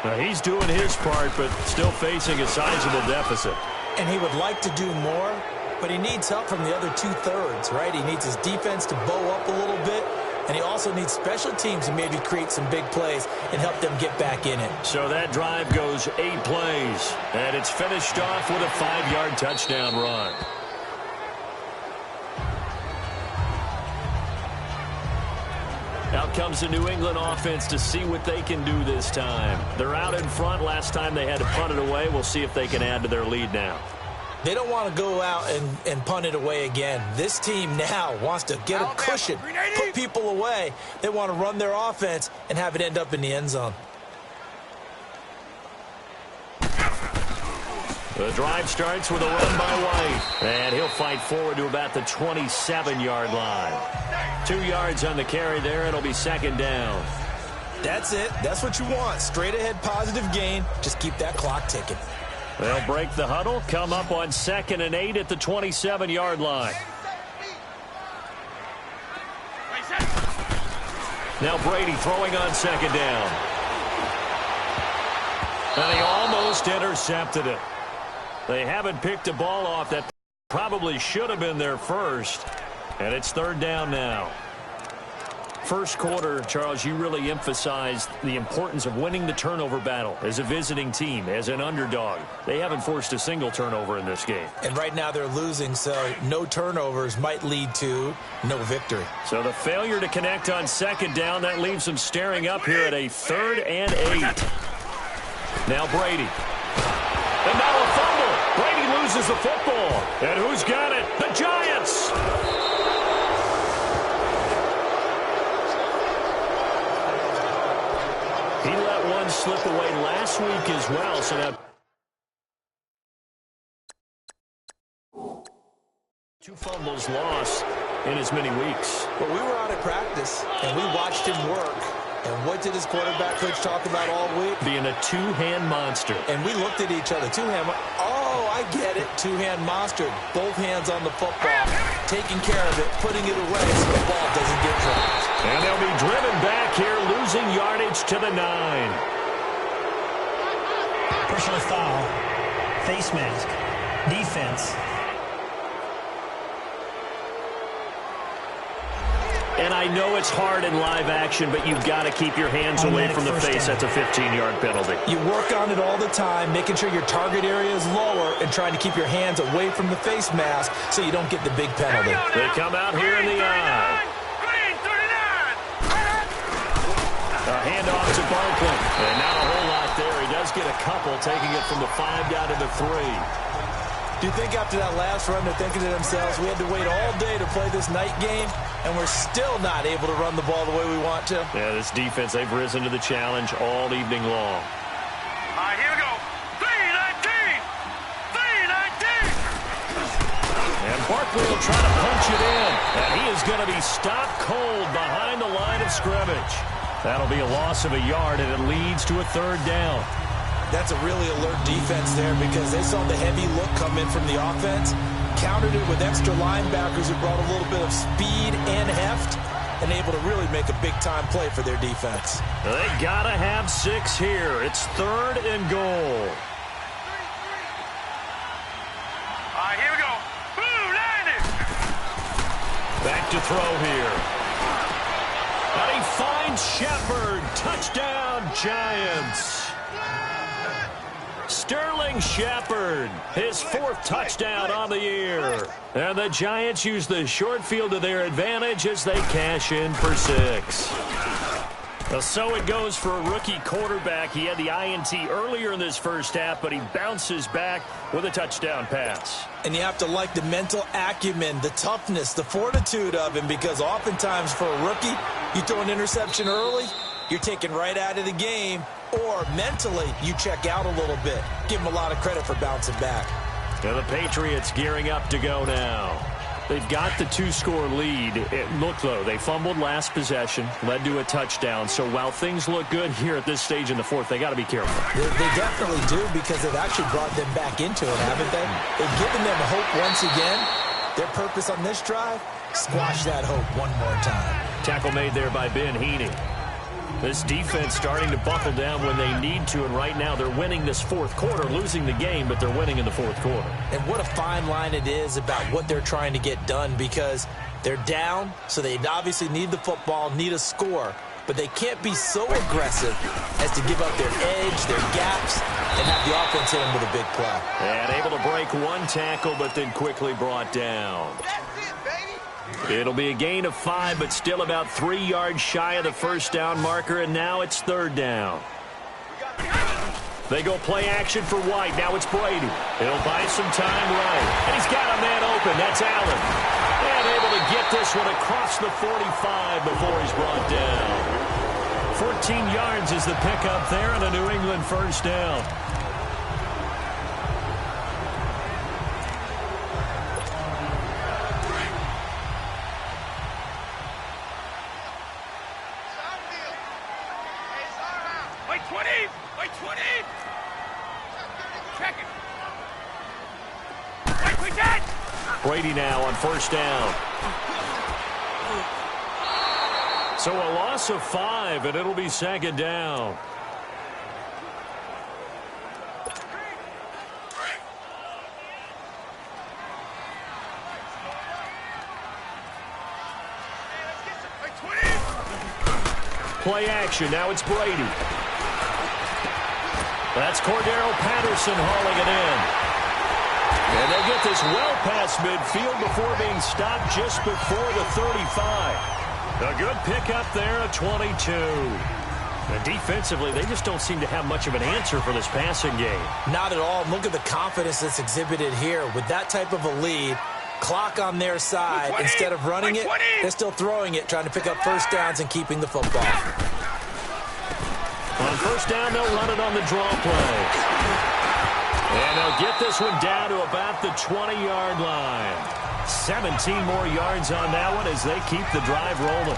Now, he's doing his part, but still facing a sizable deficit. And he would like to do more, but he needs help from the other 2/3, right? He needs his defense to bow up a little bit, and he also needs special teams to maybe create some big plays and help them get back in it. So that drive goes 8 plays, and it's finished off with a 5-yard touchdown run. Out comes the New England offense to see what they can do this time. They're out in front. Last time they had to punt it away. We'll see if they can add to their lead now. They don't want to go out and punt it away again. This team now wants to get a cushion, put people away. They want to run their offense and have it end up in the end zone. The drive starts with a run by White. And he'll fight forward to about the 27-yard line. 2 yards on the carry there. It'll be 2nd down. That's it. That's what you want. Straight ahead positive gain. Just keep that clock ticking. They'll break the huddle, come up on 2nd and 8 at the 27-yard line. Now Brady throwing on 2nd down. And he almost intercepted it. They haven't picked a ball off that probably should have been their first. And it's 3rd down now. First quarter, Charles, you really emphasized the importance of winning the turnover battle as a visiting team, as an underdog. They haven't forced a single turnover in this game. And right now they're losing, so no turnovers might lead to no victory. So the failure to connect on 2nd down, that leaves them staring up here at a 3rd and 8. Now Brady. And now a fumble. Brady loses the football. And who's got it? The Giants. He let one slip away last week as well. So now 2 fumbles lost in as many weeks. But we were out at practice, and we watched him work. And what did his quarterback coach talk about all week? Being a 2-hand monster. And we looked at each other. 2-hand. Oh, I get it. 2-hand monster. Both hands on the football. Taking care of it. Putting it away so the ball doesn't get dropped. And they'll be driven back here, losing yardage to the 9. Personal foul. Face mask. Defense. And I know it's hard in live action, but you've got to keep your hands away from the face. That's a 15-yard penalty. You work on it all the time, making sure your target area is lower and trying to keep your hands away from the face mask so you don't get the big penalty. They come out here in the eye. A handoff to Barkley. And not a whole lot there. He does get a couple, taking it from the 5 down to the 3. Do you think after that last run they're thinking to themselves, we had to wait all day to play this night game, and we're still not able to run the ball the way we want to? Yeah, this defense, they've risen to the challenge all evening long. All right, here we go. 3-19. 3-19. And Barkley will try to punch it in. And he is going to be stopped cold behind the line of scrimmage. That'll be a loss of a yard, and it leads to a 3rd down. That's a really alert defense there because they saw the heavy look come in from the offense, countered it with extra linebackers who brought a little bit of speed and heft, and able to really make a big-time play for their defense. They got to have 6 here. It's 3rd and goal. All right, here we go. Boom, landed. Back to throw here. And he finds Shepard. Touchdown, Giants. Sterling Shepard, his 4th touchdown on the year. And the Giants use the short field to their advantage as they cash in for 6. Well, so it goes for a rookie quarterback. He had the INT earlier in this first half, but he bounces back with a touchdown pass. And you have to like the mental acumen, the toughness, the fortitude of him, because oftentimes for a rookie, you throw an interception early, you're taken right out of the game, or mentally you check out a little bit. Give him a lot of credit for bouncing back. And the Patriots gearing up to go now. They've got the 2-score lead. Look, though, they fumbled last possession, led to a touchdown. So while things look good here at this stage in the 4th, they got to be careful. They definitely do, because they've actually brought them back into it, haven't they? They've given them hope once again. Their purpose on this drive, squash that hope one more time. Tackle made there by Ben Heaney. This defense starting to buckle down when they need to, and right now they're winning this 4th quarter, losing the game, but they're winning in the 4th quarter. And what a fine line it is about what they're trying to get done, because they're down, so they obviously need the football, need a score, but they can't be so aggressive as to give up their edge, their gaps, and have the offense hit them with a big play. And able to break 1 tackle, but then quickly brought down. It'll be a gain of 5, but still about 3 yards shy of the first down marker, and now it's 3rd down. They go play action for White. Now it's Brady. He'll buy some time right. And he's got a man open. That's Allen. And able to get this one across the 45 before he's brought down. 14 yards is the pickup there, and a New England first down. Brady now on first down. So a loss of 5, and it'll be 2nd down. Play action. Now it's Brady. That's Cordero Patterson hauling it in. And they get this well past midfield before being stopped just before the 35. A good pickup there at 22. And defensively, they just don't seem to have much of an answer for this passing game. Not at all. Look at the confidence that's exhibited here. With that type of a lead, clock on their side, instead of running it, they're still throwing it, trying to pick up first downs and keeping the football. On first down, they'll run it on the draw play. And they'll get this one down to about the 20-yard line. 17 more yards on that one as they keep the drive rolling.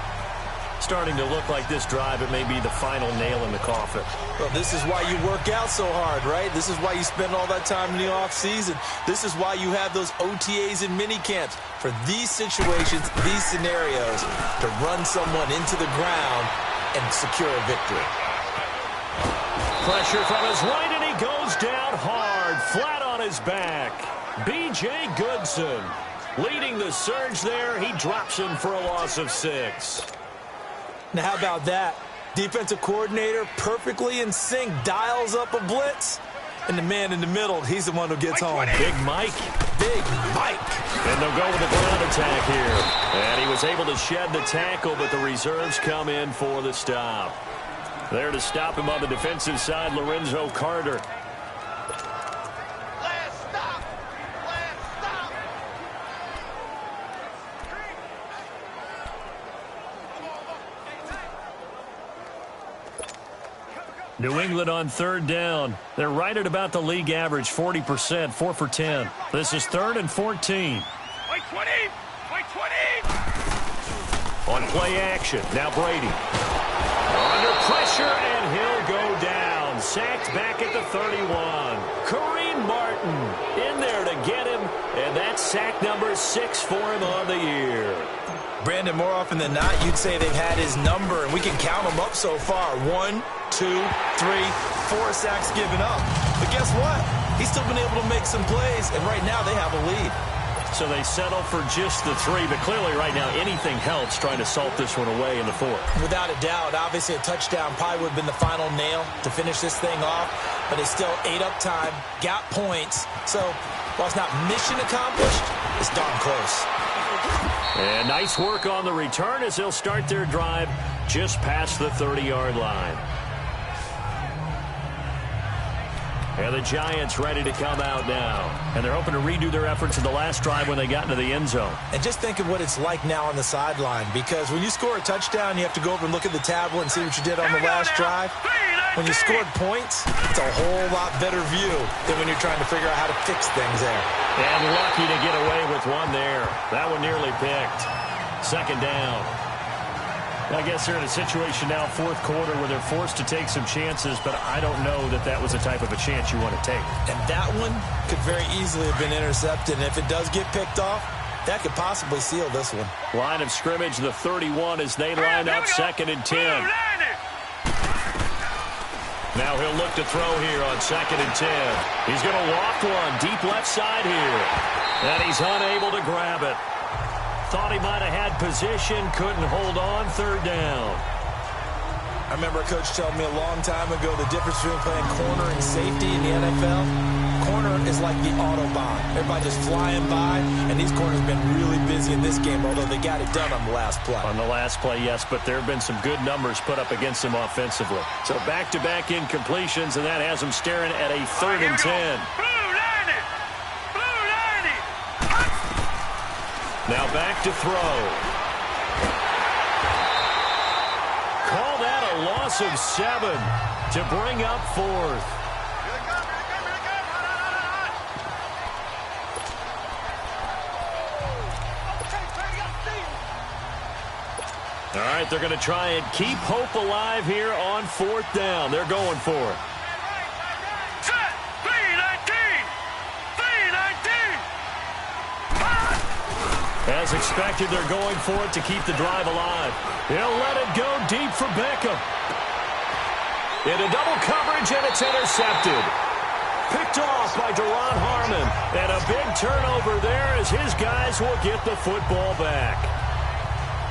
Starting to look like this drive, it may be the final nail in the coffin. Well, this is why you work out so hard, right? This is why you spend all that time in the offseason. This is why you have those OTAs and mini camps for these situations, these scenarios, to run someone into the ground and secure a victory. Pressure from his right, and he goes down hard, flat on his back. B.J. Goodson leading the surge there. He drops him for a loss of 6. Now, how about that? Defensive coordinator perfectly in sync, dials up a blitz, and the man in the middle, he's the one who gets home. Big Mike. Big Mike. And they'll go with the ground attack here. And he was able to shed the tackle, but the reserves come in for the stop. There to stop him on the defensive side, Lorenzo Carter. New England on third down. They're right at about the league average, 40%, 4 for 10. This is 3rd and 14. Play 20! Play 20! On play action, now Brady. Under pressure, and he'll go down. Sacked back at the 31. Kareem Martin in there to get him, and that That's sack number 6 for him on the year. Brandon, more often than not, you'd say they've had his number, and we can count them up so far. 1, 2, 3, 4 sacks given up. But guess what? He's still been able to make some plays, and right now they have a lead. So they settle for just the 3, but clearly right now anything helps trying to salt this one away in the 4th. Without a doubt, obviously a touchdown probably would have been the final nail to finish this thing off, but they still ate up time, got points. So while it's not mission accomplished, it's darn close. And nice work on the return as they'll start their drive just past the 30-yard line. And the Giants ready to come out now. And they're hoping to redo their efforts in the last drive when they got into the end zone. And just think of what it's like now on the sideline, because when you score a touchdown, you have to go over and look at the tablet and see what you did on the last drive. When you scored points, it's a whole lot better view than when you're trying to figure out how to fix things there. And lucky to get away with one there. That one nearly picked. Second down. I guess they're in a situation now, 4th quarter, where they're forced to take some chances, but I don't know that that was the type of a chance you want to take. And that one could very easily have been intercepted, and if it does get picked off, that could possibly seal this one. Line of scrimmage, the 31, as they line up 2nd and 10. Now he'll look to throw here on 2nd and 10. He's going to loft one deep left side here, and he's unable to grab it. Thought he might have had position, couldn't hold on, 3rd down. I remember a coach telling me a long time ago the difference between playing corner and safety in the NFL. Corner is like the Autobahn. Everybody just flying by, and these corners have been really busy in this game, although they got it done on the last play. On the last play, yes, but there have been some good numbers put up against them offensively. So back-to-back incompletions, and that has them staring at a 3rd and 10. Now back to throw. Call that a loss of 7 to bring up 4th. All right, they're going to try and keep hope alive here on 4th down. They're going for it. As expected, they're going for it to keep the drive alive. He'll let it go deep for Beckham. Into double coverage, and it's intercepted. Picked off by Deron Harmon. And a big turnover there as his guys will get the football back.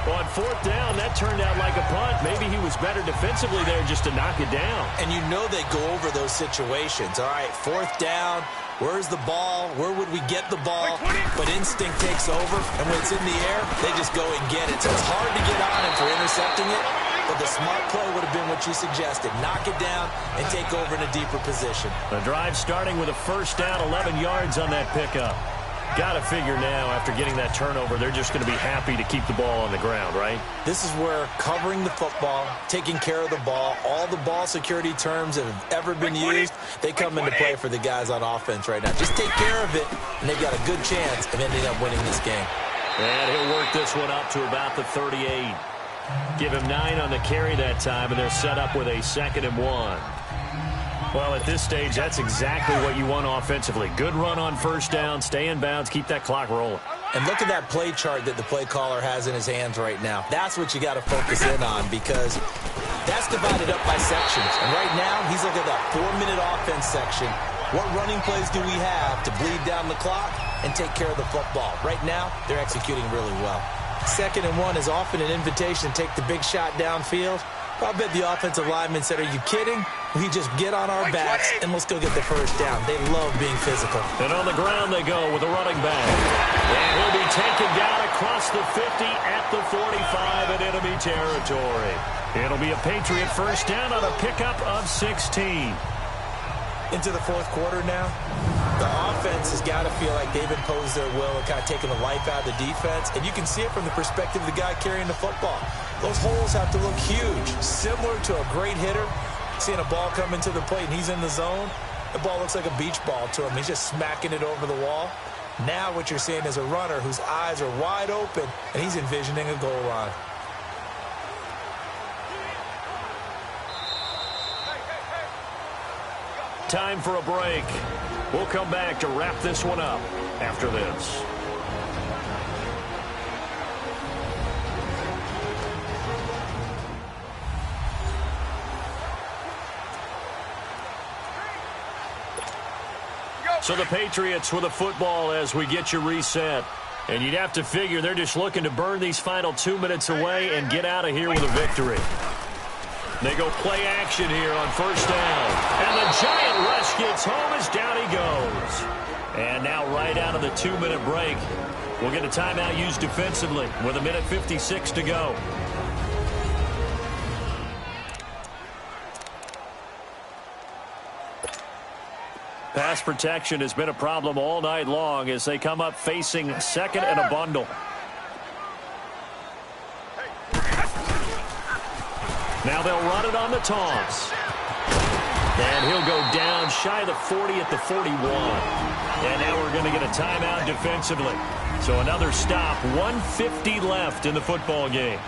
On 4th down, that turned out like a punt. Maybe he was better defensively there just to knock it down. And you know they go over those situations. All right, 4th down. Where's the ball? Where would we get the ball? But instinct takes over, and when it's in the air, they just go and get it. So it's hard to get on him for intercepting it, but the smart play would have been what you suggested. Knock it down and take over in a deeper position. The drive starting with a 1st down, 11 yards on that pickup. Got to figure now, after getting that turnover, they're just going to be happy to keep the ball on the ground, right? This is where covering the football, taking care of the ball, all the ball security terms that have ever been used, they come into play for the guys on offense right now. Just take care of it, and they've got a good chance of ending up winning this game. And he'll work this one up to about the 38. Give him 9 on the carry that time, and they're set up with a 2nd and 1. Well, at this stage, that's exactly what you want offensively. Good run on 1st down, stay in bounds, keep that clock rolling. And look at that play chart that the play caller has in his hands right now. That's what you got to focus in on, because that's divided up by sections. And right now, he's looking at that 4-minute offense section. What running plays do we have to bleed down the clock and take care of the football? Right now, they're executing really well. 2nd and 1 is often an invitation to take the big shot downfield. I bet the offensive lineman said, are you kidding? We just get on our backs and let's go get the 1st down. They love being physical. And on the ground they go with a running back. And he'll be taken down across the 50 at the 45 in enemy territory. It'll be a Patriot 1st down on a pickup of 16. Into the 4th quarter now. The offense has got to feel like they've imposed their will and kind of taken the life out of the defense. And you can see it from the perspective of the guy carrying the football. Those holes have to look huge, similar to a great hitter. Seeing a ball come into the plate and he's in the zone, the ball looks like a beach ball to him. He's just smacking it over the wall. Now what you're seeing is a runner whose eyes are wide open, and he's envisioning a goal line. Time for a break. We'll come back to wrap this one up after this. So the Patriots with a football as we get you reset. And you'd have to figure they're just looking to burn these final 2 minutes away and get out of here with a victory. They go play action here on first down. And the giant rush gets home as down he goes. And now right out of the 2-minute break, we'll get a timeout used defensively with 1:56 to go. Pass protection has been a problem all night long as they come up facing second and a bundle. Now they'll run it on the toss. And he'll go down shy of the 40 at the 41. And now we're going to get a timeout defensively. So another stop, 1:50 left in the football game.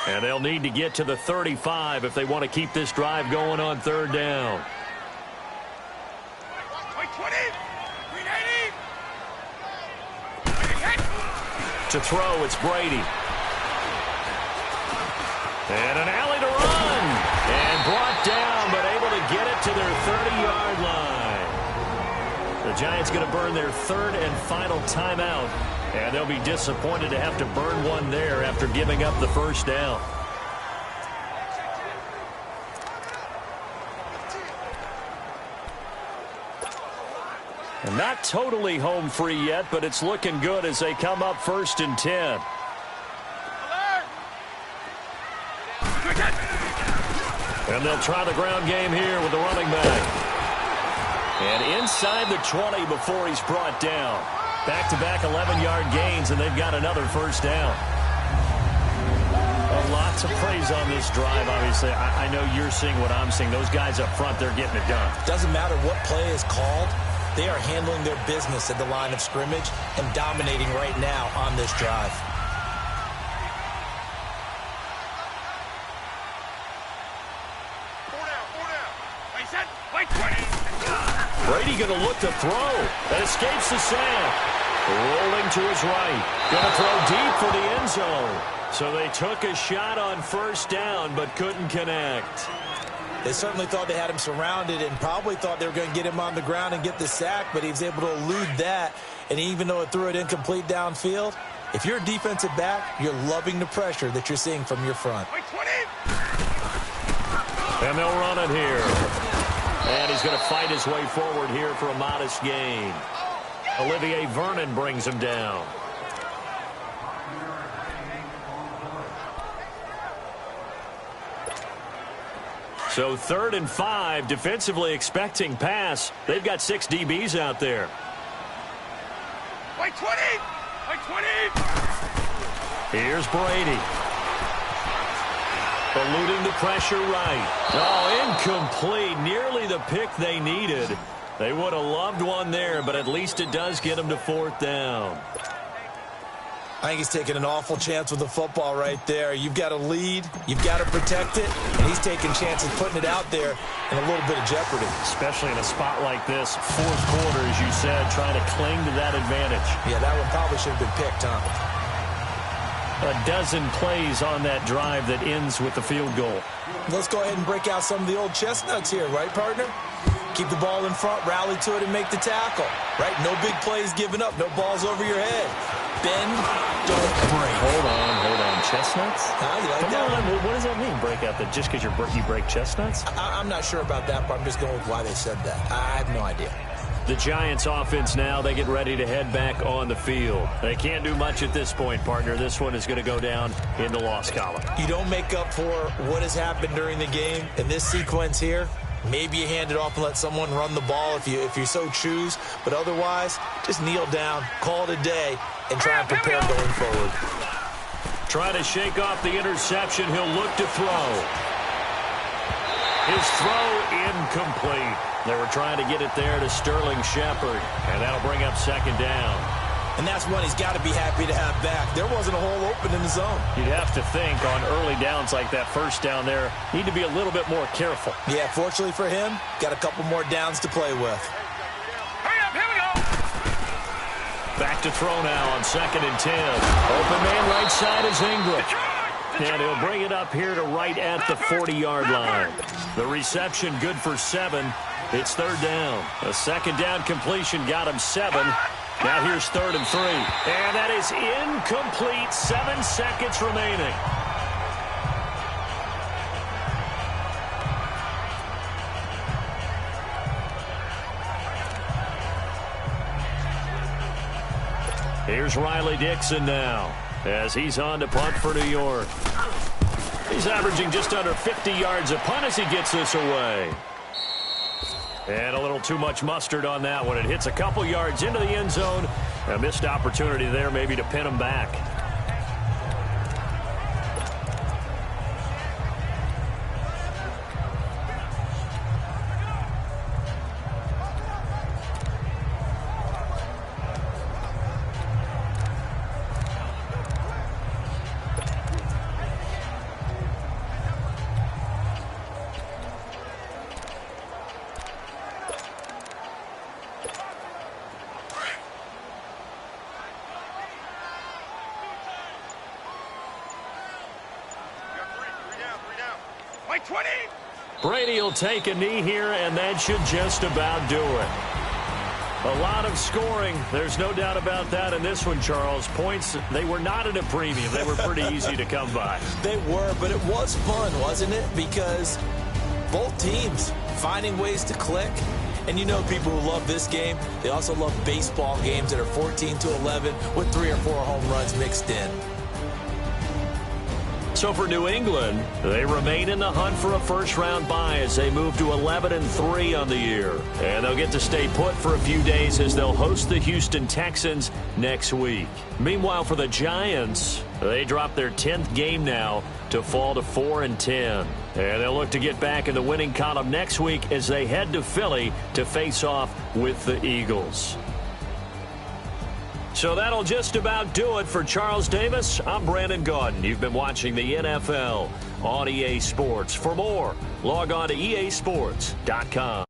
And they'll need to get to the 35 if they want to keep this drive going on third down. To throw, it's Brady. And an alley to run. And brought down, but able to get it to their 30-yard line. The Giants going to burn their third and final timeout. And they'll be disappointed to have to burn one there after giving up the first down. And not totally home free yet, but it's looking good as they come up 1st and 10. And they'll try the ground game here with the running back. And inside the 20 before he's brought down. Back-to-back 11-yard gains, and they've got another first down. Well, lots of praise on this drive, obviously. I know you're seeing what I'm seeing. Those guys up front, they're getting it done. Doesn't matter what play is called. They are handling their business at the line of scrimmage and dominating right now on this drive. Brady going to look to throw. That escapes the sack. Rolling to his right. Going to throw deep for the end zone. So they took a shot on first down but couldn't connect. They certainly thought they had him surrounded and probably thought they were going to get him on the ground and get the sack, but he was able to elude that. And even though it threw it incomplete downfield, if you're a defensive back, you're loving the pressure that you're seeing from your front. And they'll run it here. And he's going to fight his way forward here for a modest gain. Olivier Vernon brings him down. So 3rd and 5, defensively expecting pass. They've got 6 DBs out there. Wait 20! Wait 20! Here's Brady. Eluding the pressure right. Oh, incomplete. Nearly the pick they needed. They would have loved one there, but at least it does get them to 4th down. I think he's taking an awful chance with the football right there. You've got to lead, you've got to protect it, and he's taking chances putting it out there in a little bit of jeopardy. Especially in a spot like this, 4th quarter, as you said, trying to cling to that advantage. Yeah, that one probably should have been picked, huh? A dozen plays on that drive that ends with the field goal. Let's go ahead and break out some of the old chestnuts here, right, partner? Keep the ball in front, rally to it, and make the tackle. Right? No big plays given up. No balls over your head. Bend, don't break. Hold on. Chestnuts? You like Come that on. one? What does that mean, break out? Just because you break chestnuts? I'm not sure about that, but I'm just going with why they said that. I have no idea. The Giants offense now, they get ready to head back on the field. They can't do much at this point, partner. This one is going to go down in the loss column. You don't make up for what has happened during the game. In this sequence here, maybe you hand it off and let someone run the ball if you so choose. But otherwise, just kneel down, call it a day, and try and prepare going forward. Trying to shake off the interception. He'll look to throw. His throw incomplete. They were trying to get it there to Sterling Shepard, and that'll bring up 2nd down. And that's one he's got to be happy to have back. There wasn't a hole open in the zone. You'd have to think on early downs like that first down there, need to be a little bit more careful. Yeah, fortunately for him, got a couple more downs to play with. Hurry up, here we go. Back to throw now on 2nd and 10. Open man right side is Ingram. And he'll bring it up here to right at the 40-yard line. The reception good for 7. It's 3rd down. A 2nd down completion got him 7. Now here's 3rd and 3. And that is incomplete. 7 seconds remaining. Here's Riley Dixon now as he's on to punt for New York. He's averaging just under 50 yards a punt as he gets this away. And a little too much mustard on that one. It hits a couple yards into the end zone. A missed opportunity there maybe to pin him back. Like 20. Brady will take a knee here, and that should just about do it. A lot of scoring. There's no doubt about that in this one, Charles. Points, they were not at a premium. They were pretty easy to come by. They were, but it was fun, wasn't it? Because both teams finding ways to click. And you know people who love this game, they also love baseball games that are 14-11 with 3 or 4 home runs mixed in. So for New England, they remain in the hunt for a first-round bye as they move to 11-3 on the year. And they'll get to stay put for a few days as they'll host the Houston Texans next week. Meanwhile, for the Giants, they drop their 10th game now to fall to 4-10. And they'll look to get back in the winning column next week as they head to Philly to face off with the Eagles. So that'll just about do it for Charles Davis. I'm Brandon Gaudin. You've been watching the NFL on EA Sports. For more, log on to easports.com.